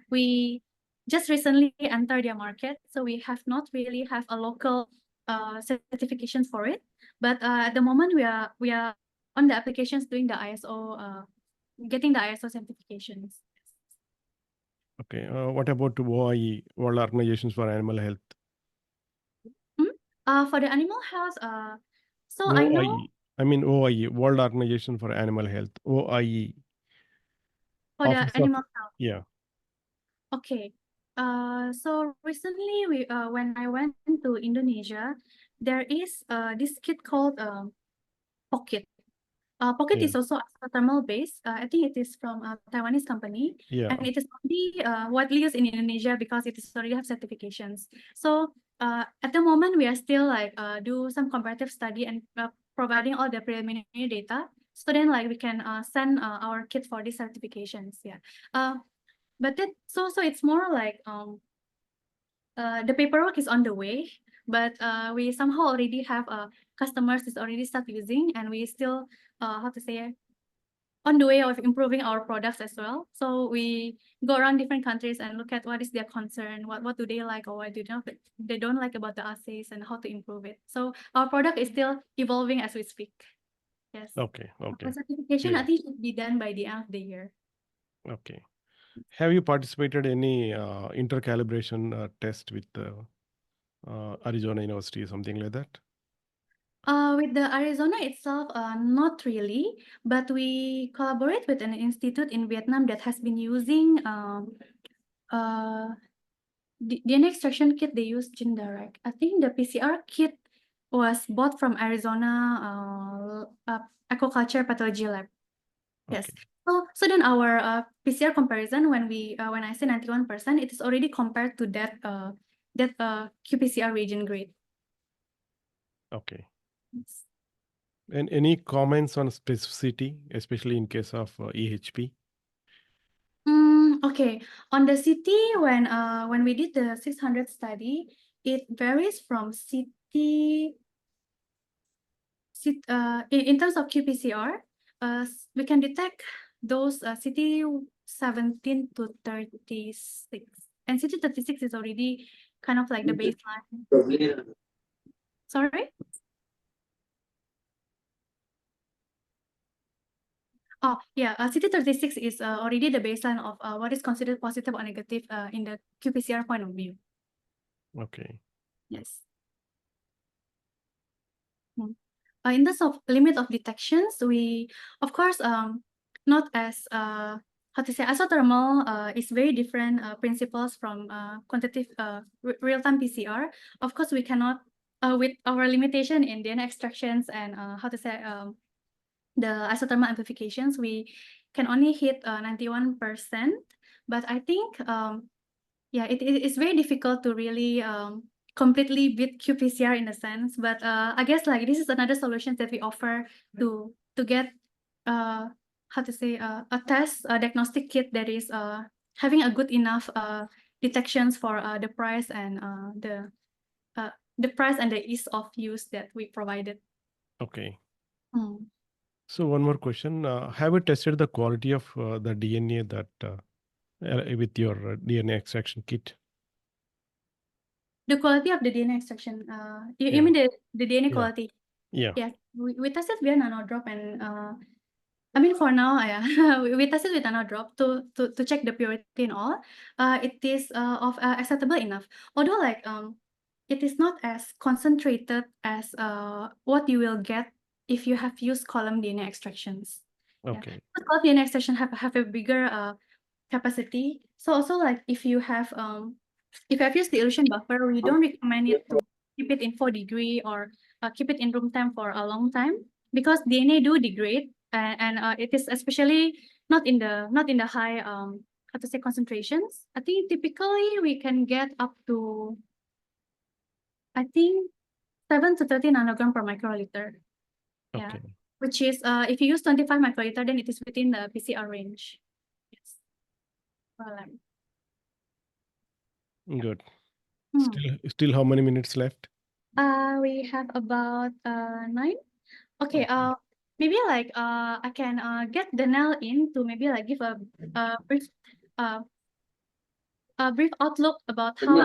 We just recently entered their market, so we have not really have a local certification for it. But at the moment, we are on the applications doing the ISO, getting the ISO certifications. Okay. What about OIE, World Organizations for Animal Health? For the animal health, so OIE. I know I mean OIE, World Organization for Animal Health. OIE. for the Office of- animal health. Yeah. Okay. So recently we when I went to Indonesia, there is this kit called Pocket. Pocket Yeah. is also thermal based. I think it is from a Taiwanese company, Yeah. and it is only widely used in Indonesia because it is already have certifications. So at the moment we are still like do some comparative study and providing all the preliminary data. So then like we can send our kit for these certifications. Yeah. But that so it's more like the paperwork is on the way, but we somehow already have customers is already start using, and we still how to say, on the way of improving our products as well. So we go around different countries and look at what is their concern, what do they like or what they don't like about the assays, and how to improve it. So our product is still evolving as we speak. Yes. Okay. The certification I Clear. think should be done by the end of the year. Okay. Have you participated any intercalibration test with Arizona University, something like that? With the Arizona itself, not really, but we collaborate with an institute in Vietnam that has been using DNA extraction kit. They use gene direct. I think the PCR kit was bought from Arizona aquaculture pathology lab. Yes. Okay. So then our PCR comparison, when I say 91%, it is already compared to that qPCR reagent grade. Okay. Yes. And any comments on specificity, especially in case of EHP? Okay. On the CT, when we did the 600 study, it varies from CT. In terms of qPCR, we can detect those CT 17 to 36, and CT 36 is already kind of like the baseline. Sorry? Oh, yeah, CT 36 is already the baseline of what is considered positive or negative in the qPCR point of view. Okay. Yes. In terms of limit of detections, we, of course, not as how to say, isothermal is very different principles from quantitative real-time PCR. Of course, we cannot, with our limitation in DNA extractions and how to say, the isothermal amplifications, we can only hit 91%. But I think, yeah, it is very difficult to really completely beat qPCR in a sense. But I guess like this is another solution that we offer to get how to say a test, a diagnostic kit that is having a good enough detections for the price and the price and the ease of use that we provided. Okay. Hmm. So one more question. Have you tested the quality of the DNA that with your DNA extraction kit? The quality of the DNA extraction, you Yeah. mean the DNA Yeah. quality? Yeah. Yeah, we tested via nanodrop, and I mean for now, yeah, we tested with nanodrop to check the purity and all. It is of acceptable enough. Although like it is not as concentrated as what you will get if you have used column DNA extractions. Okay. Yeah. But column DNA extraction have a bigger capacity. So also like if you have used the elution buffer, we don't recommend it to keep it in 4 degree or keep it in room temp for a long time, because DNA do degrade, and it is especially not in the high how to say concentrations. I think typically we can get up to, I think, 7 to 13 nanogram per microliter. Yeah, Okay. which is if you use 25 microliter, then it is within the PCR range. Yes. Well, Good. hmm. Still how many minutes left? We have about 9. Okay, Okay. maybe like I can get Danelle in to maybe like give a brief outlook about how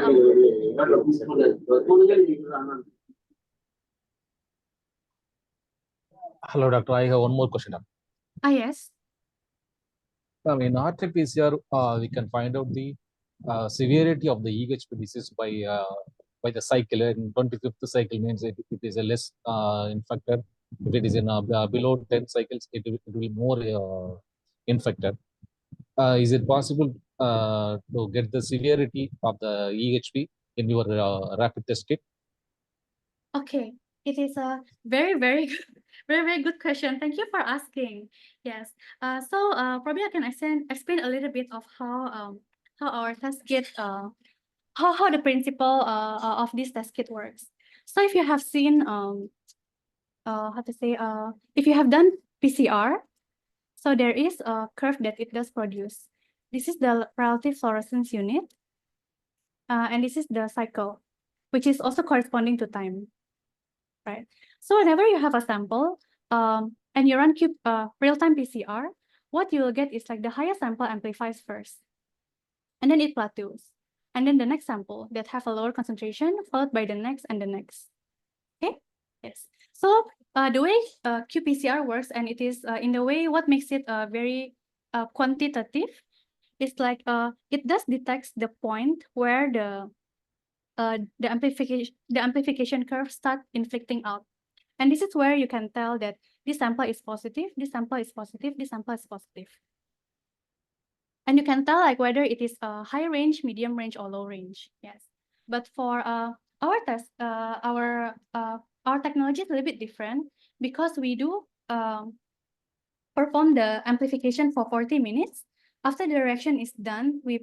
Hello, doctor. I have one more question. yes. In RT-PCR, we can find out the severity of the EHP disease by the cycle. In 25th cycle means it is a less infected. If it is in below 10 cycles, it will be more infected. Is it possible to get the severity of the EHP in your rapid test kit? Okay, it is a very, very, very good question. Thank you for asking. Yes. So probably I can explain a little bit of how our test kit how the principle of this test kit works. So if you have seen how to say if you have done PCR, so there is a curve that it does produce. This is the relative fluorescence unit, and this is the cycle, which is also corresponding to time, right? So whenever you have a sample and you run real-time PCR, what you will get is like the highest sample amplifies first, and then it plateaus, and then the next sample that have a lower concentration followed by the next and the next. Okay. Yes. So the way qPCR works, and it is in the way what makes it very quantitative, is like it does detects the point where the the amplification curve start inflecting out. And this is where you can tell that this sample is positive, this sample is positive, this sample is positive. And you can tell like whether it is a high range, medium range, or low range. Yes. But for our test, our technology is a little bit different because we do perform the amplification for 40 minutes. After the reaction is done, we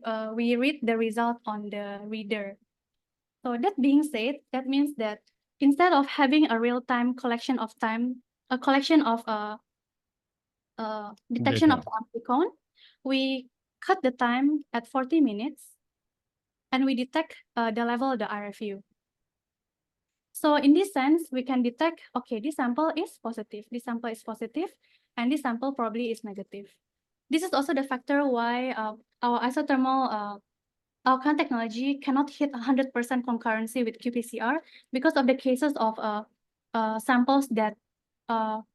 read the result on the reader. So that being said, that means that instead of having a real-time collection of detection of the amplicon, we cut the time at 40 minutes and we detect the level of the RFU. So in this sense, we can detect, okay, this sample is positive, this sample is positive, and this sample probably is negative. This is also the factor why our isothermal our current technology cannot hit 100% concurrency with qPCR because of the cases of samples that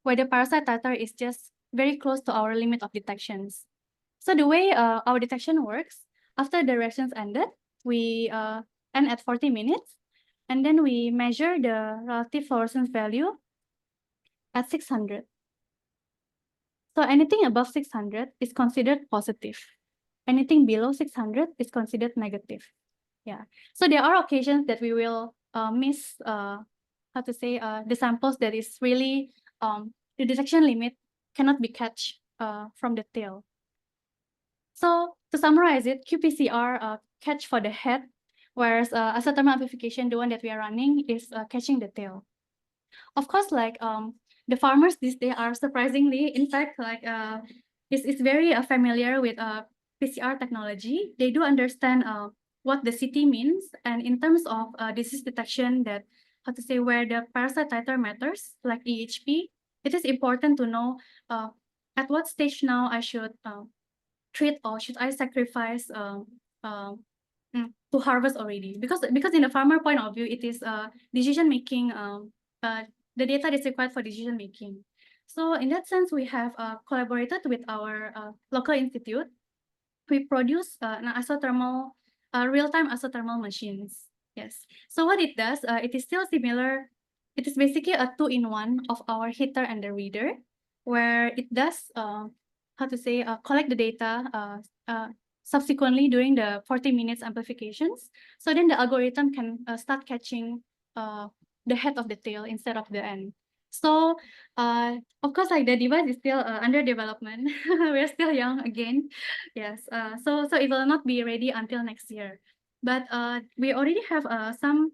where the parasite titer is just very close to our limit of detections. So the way our detection works, after the reactions ended, we end at 40 minutes, and then we measure the relative fluorescence value at 600. So anything above 600 is considered positive. Anything below 600 is considered negative. Yeah. So there are occasions that we will miss the samples that is really the detection limit cannot be catch from the tail. So to summarize it, qPCR catch for the head, whereas isothermal amplification, the one that we are running, is catching the tail. Of course, like the farmers these days are surprisingly, in fact, like is very familiar with PCR technology. They do understand what the CT means, and in terms of disease detection, that where the parasite titer matters, like EHP, it is important to know at what stage now I should treat or should I sacrifice to harvest already, because in the farmer point of view, it is decision making. The data is required for decision making. So in that sense, we have collaborated with our local institute. We produce an isothermal, real-time isothermal machines. Yes. So what it does, it is still similar. It is basically a 2-in-1 of our heater and the reader, where it does collect the data subsequently during the 40 minutes amplifications. So then the algorithm can start catching the head of the tail instead of the end. So of course, like the device is still under development. We're still young again. Yes. So it will not be ready until next year. But we already have some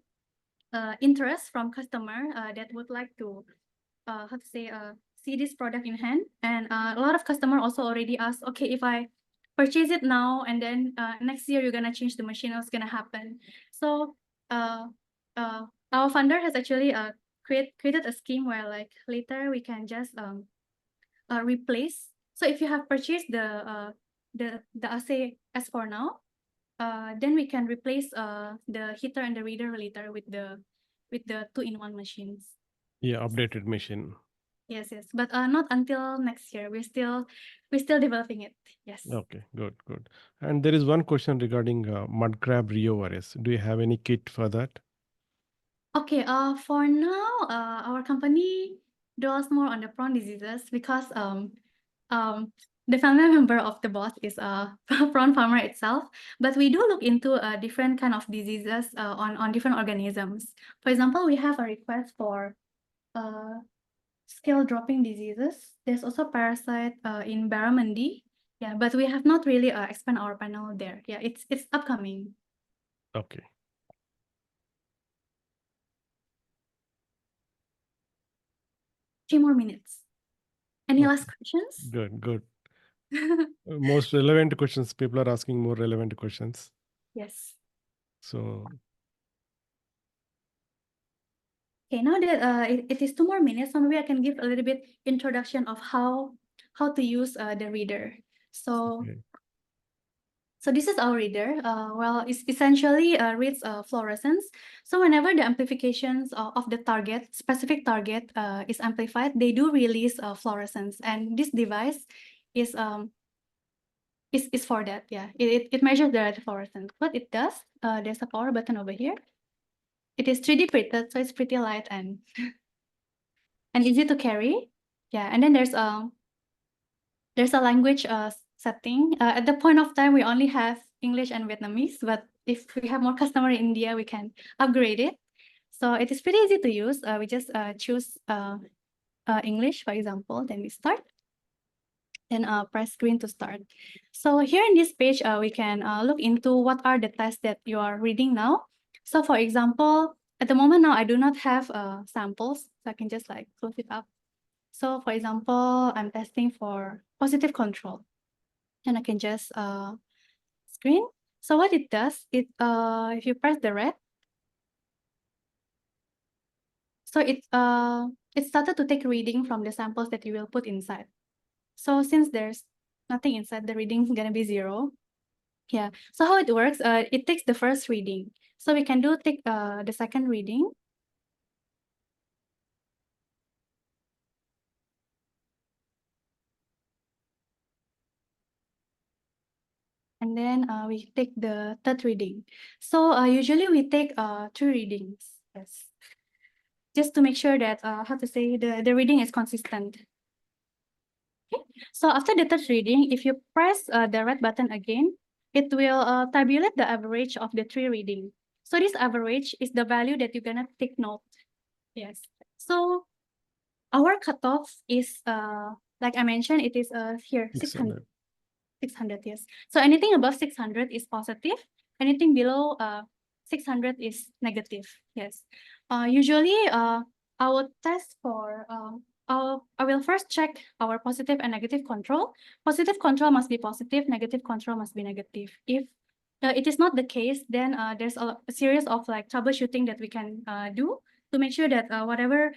interest from customer that would like to see this product in hand. And a lot of customer also already asked, okay, if I purchase it now and then next year you're gonna change the machine, what's gonna happen? So our funder has actually created a scheme where like later we can just replace. So if you have purchased the assay as for now, then we can replace the heater and the reader later with the 2-in-1 machines. Yeah, updated machine. Yes, but not until next year. We're still developing it. Yes. Okay, good. And there is one question regarding mud crab reovirus. Do you have any kit for that? Okay. For now, our company dwells more on the prawn diseases because the family member of the boss is a prawn farmer itself. But we do look into different kind of diseases on different organisms. For example, we have a request for scale dropping diseases. There's also parasite in barramundi. Yeah, but we have not really expand our panel there. Yeah, it's upcoming. Okay. Three more minutes. Any Okay. last questions? Good. Most relevant questions. People are asking more relevant questions. Yes. So okay, now that it is 2 more minutes, so maybe I can give a little bit introduction of how to use the reader. So okay. So this is our reader. Well, it essentially reads fluorescence. So whenever the amplifications of the specific target is amplified, they do release fluorescence, and this device is for that. Yeah, it measures the fluorescence. What it does, there's a power button over here. it is 3D printed, so it's pretty light and easy to carry. Yeah, and then there's a language setting. At the point of time, we only have English and Vietnamese, but if we have more customer in India, we can upgrade it. So it is pretty easy to use. We just choose English, for example, then we start. Then press screen to start. So here in this page, we can look into what are the tests that you are reading now. So for example, at the moment now, I do not have samples, so I can just like close it up. So for example, I'm testing for positive control, and I can just screen. So what it does, if you press the red, so it started to take reading from the samples that you will put inside. So since there's nothing inside, the reading is gonna be 0. Yeah. So how it works? It takes the first reading. So we can take the second reading. And then we take the third reading. So usually we take 3 readings. Yes. Just to make sure that how to say the reading is consistent. Okay. So after the third reading, if you press the red button again, it will tabulate the average of the 3 reading. So this average is the value that you're gonna take note. Yes. So our cutoff is like I mentioned, it is here 600. 600, yes. So anything above 600 is positive. Anything below 600 is negative. Yes. Usually, I will test for. I will first check our positive and negative control. Positive control must be positive. Negative control must be negative. If it is not the case, then there's a series of like troubleshooting that we can do to make sure that whatever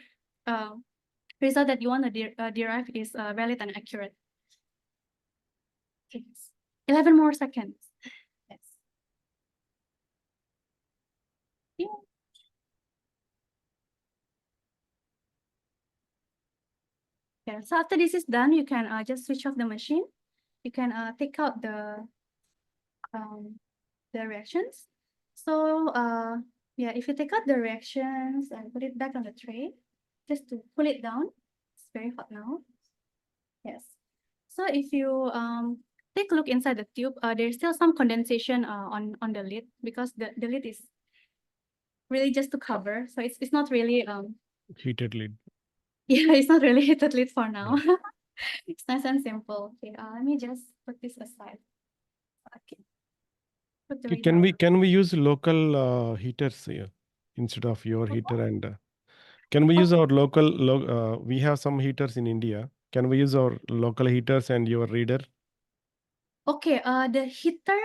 result that you want to derive is valid and accurate. Yes. 11 more seconds. Yes. Yeah. Yeah. So after this is done, you can just switch off the machine. You can take out the reactions. So yeah, if you take out the reactions and put it back on the tray, just to pull it down. It's very hot now. Yes. So if you take a look inside the tube, there's still some condensation on the lid because the lid is really just to cover. So it's not really Heated lid. yeah, it's not really heated lid for now. It's nice and simple. Okay, let me just put this aside. Okay. Put the Can we use local heaters here instead of your heater? And can we use our local? We have some heaters in India. Can we use our local heaters and your reader? Okay, the heater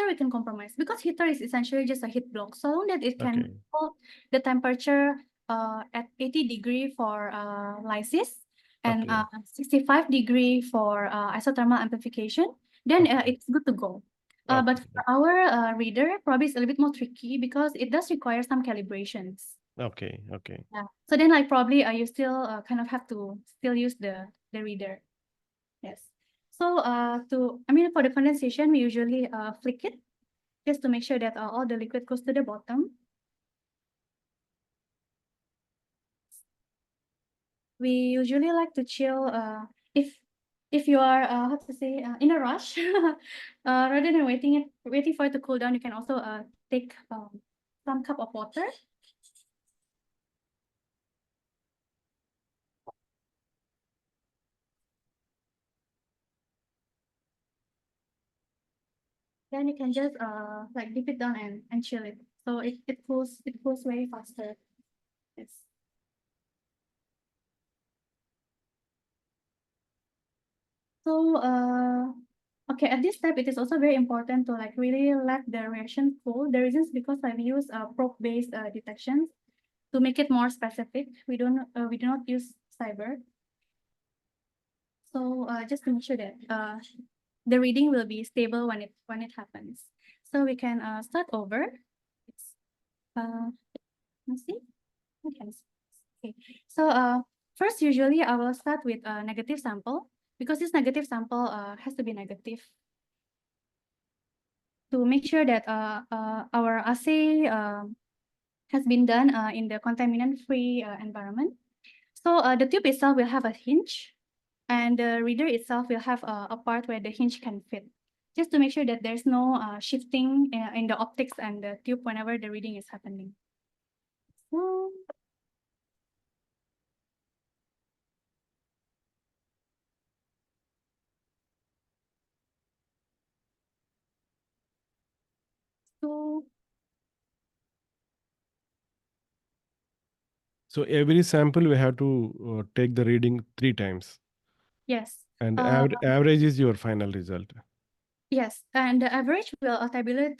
we can compromise because heater is essentially just a heat block. So long that it can hold the temperature at 80 degree for lysis and 65 degree for isothermal amplification, then it's good to go. But for our reader, probably it's a little bit more tricky because it does require some calibrations. Okay. Yeah. So then like probably you still kind of have to still use the reader. Yes. So for the condensation, we usually flick it just to make sure that all the liquid goes to the bottom. We usually like to chill if you are how to say in a rush rather than waiting for it to cool down. You can also take some cup of water. Then you can just like dip it down and chill it. So it cools way faster. Yes. So okay, at this step, it is also very important to like really let the reaction cool. The reason is because I've used probe-based detections to make it more specific. We do not use cyber. So just to make sure that the reading will be stable when it happens. So we can start over. Let's see. Okay. So first, usually I will start with a negative sample because this negative sample has to be negative to make sure that our assay has been done in the contaminant-free environment. So the tube itself will have a hinge, and the reader itself will have a part where the hinge can fit, just to make sure that there's no shifting in the optics and the tube whenever the reading is happening. So every sample we have to take the reading 3 times, Yes. and average is your final result. Yes, and the average will tabulate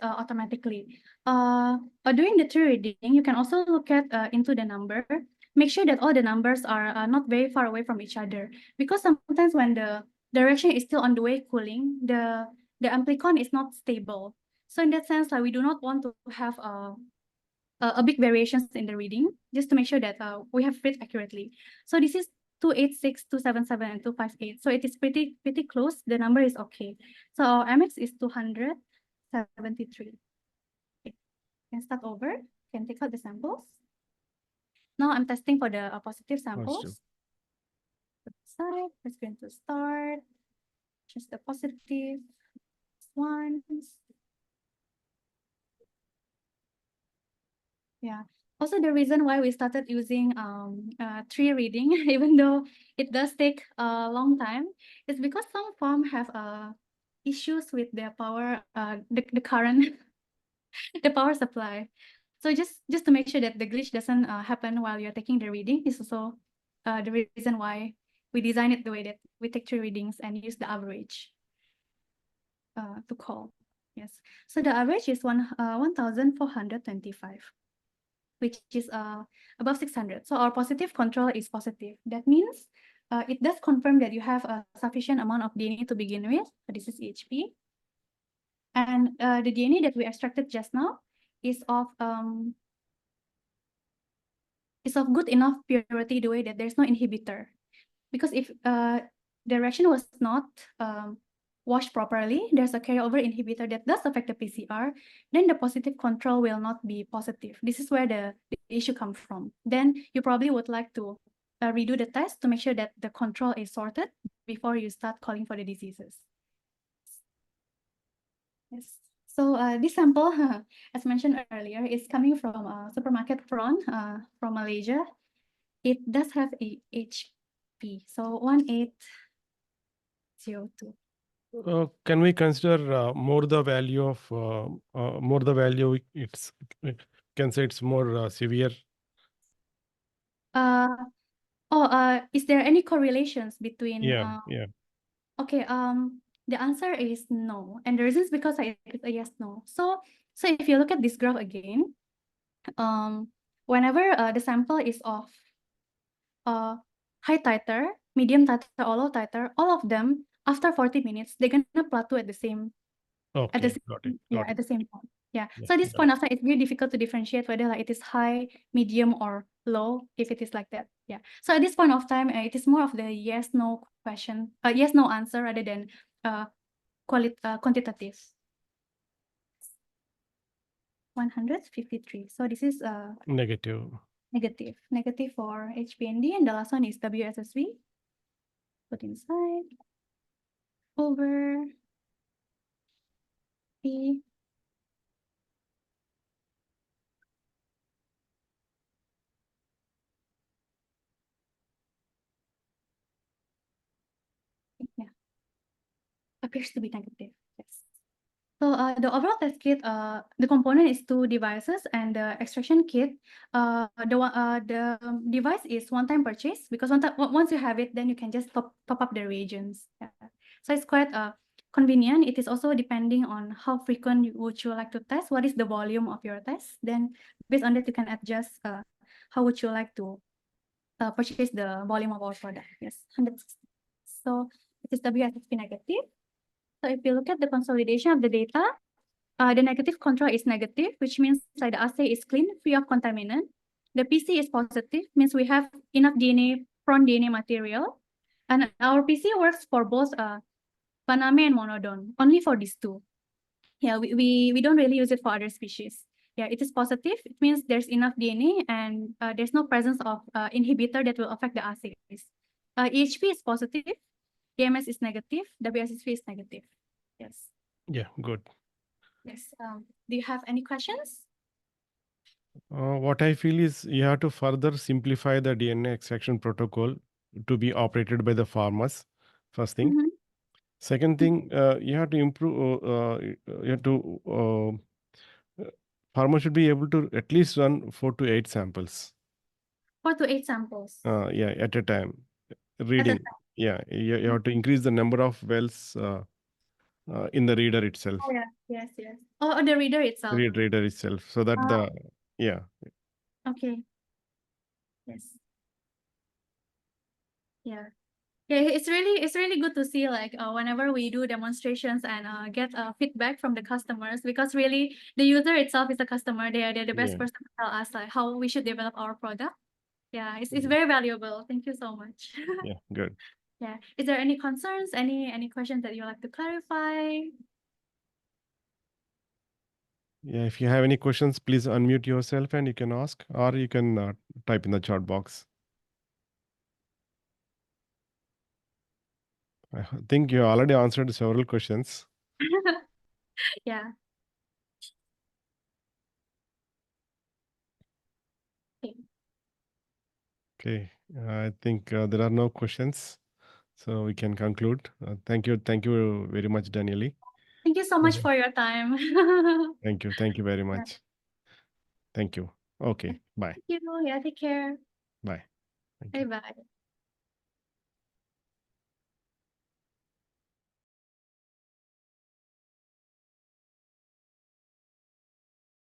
automatically. During the tree reading, you can also look at into the number. Make sure that all the numbers are not very far away from each other, because sometimes when the direction is still on the way cooling, the amplicon is not stable. So in that sense, we do not want to have a big variations in the reading, just to make sure that we have read accurately. So this is 286, 277, and 258. So it is pretty close. The number is okay. So our MX is 273. Okay. Can start over. Can take out the samples. Now I'm testing for the positive samples. Positive. Side, it's going to start. Just the positive ones. Yeah. Also, the reason why we started using tree reading, even though it does take a long time, is because some farm have issues with their power, the current, the power supply. So just to make sure that the glitch doesn't happen while you're taking the reading is also the reason why we design it the way that we take tree readings and use the average to call. Yes. So the average is 1,425. Which is above 600. So our positive control is positive. That means it does confirm that you have a sufficient amount of DNA to begin with. This is EHP. And the DNA that we extracted just now is of good enough purity the way that there's no inhibitor. Because if the reaction was not washed properly, there's a carryover inhibitor that does affect the PCR, then the positive control will not be positive. This is where the issue comes from. Then you probably would like to redo the test to make sure that the control is sorted before you start calling for the diseases. Yes. So this sample, as mentioned earlier, is coming from a supermarket prawn from Malaysia. It does have a HP, so 1802. Can we consider more the value it's can say it's more severe? Is there any correlations between Yeah. Okay, the answer is no, and the reason is because it's a yes no. So if you look at this graph again, whenever the sample is of high titer, medium titer, or low titer, all of them after 40 minutes they're gonna plateau at the same Okay, at the got it. at the same point. Yeah. Yeah, So at this got point of time, it's very difficult to differentiate whether it is high, medium, or low if it is like that. Yeah. So at this point of time, it is more of the yes no question, yes no answer rather than quantitative. 153. So this is negative. Negative for HPND, and the last one is WSSV. Put inside. Over. P. Yeah. Appears to be negative. Yes. So the overall test kit, the component is 2 devices, and the extraction kit, the device is one-time purchase, because once you have it, then you can just top up the reagents. Yeah. So it's quite convenient. It is also depending on how frequent would you like to test, what is the volume of your test. Then based on that, you can adjust how would you like to purchase the volume of our product. Yes, 160. So it is WSSP negative. So if you look at the consolidation of the data, the negative control is negative, which means that the assay is clean, free of contaminant. The PC is positive, means we have enough DNA, prawn DNA material. And our PC works for both Paname and Monodon, only for these two. Yeah, we don't really use it for other species. yeah, it is positive. It means there's enough DNA and there's no presence of inhibitor that will affect the assays. EHP is positive, EMS is negative, WSSP is negative. Yes. Yeah, good. Yes. Do you have any questions? What I feel is you have to further simplify the DNA extraction protocol to be operated by the farmers, first thing. Mhm. Second thing, you have to improve, you have to, farmer should be able to at least run 4 to 8 samples. 4 to 8 samples. Yeah, at a time. Reading. Yeah, you have to increase the number of wells in the reader itself. Oh, yeah. Yes, yes. Oh, the reader itself. Reader itself. So that the, yeah. Okay. Yes. Yeah. Yeah, it's really good to see like whenever we do demonstrations and get feedback from the customers, because really the user itself is the customer. They're the best Yeah. person to tell us like how we should develop our product. Yeah, it's very valuable. Thank you so much. Yeah, good. Yeah. Is there any concerns? Any questions that you'd like to clarify? Yeah, if you have any questions, please unmute yourself and you can ask, or you can type in the chat box. I think you already answered several questions. Yeah. Okay. Okay, I think there are no questions, so we can conclude. Thank you very much, Daniele. Thank you so much Mhm. for your time. Thank you very much. Thank you. Okay, bye, Thank you. Yeah, take care. bye. Thank you. Bye bye.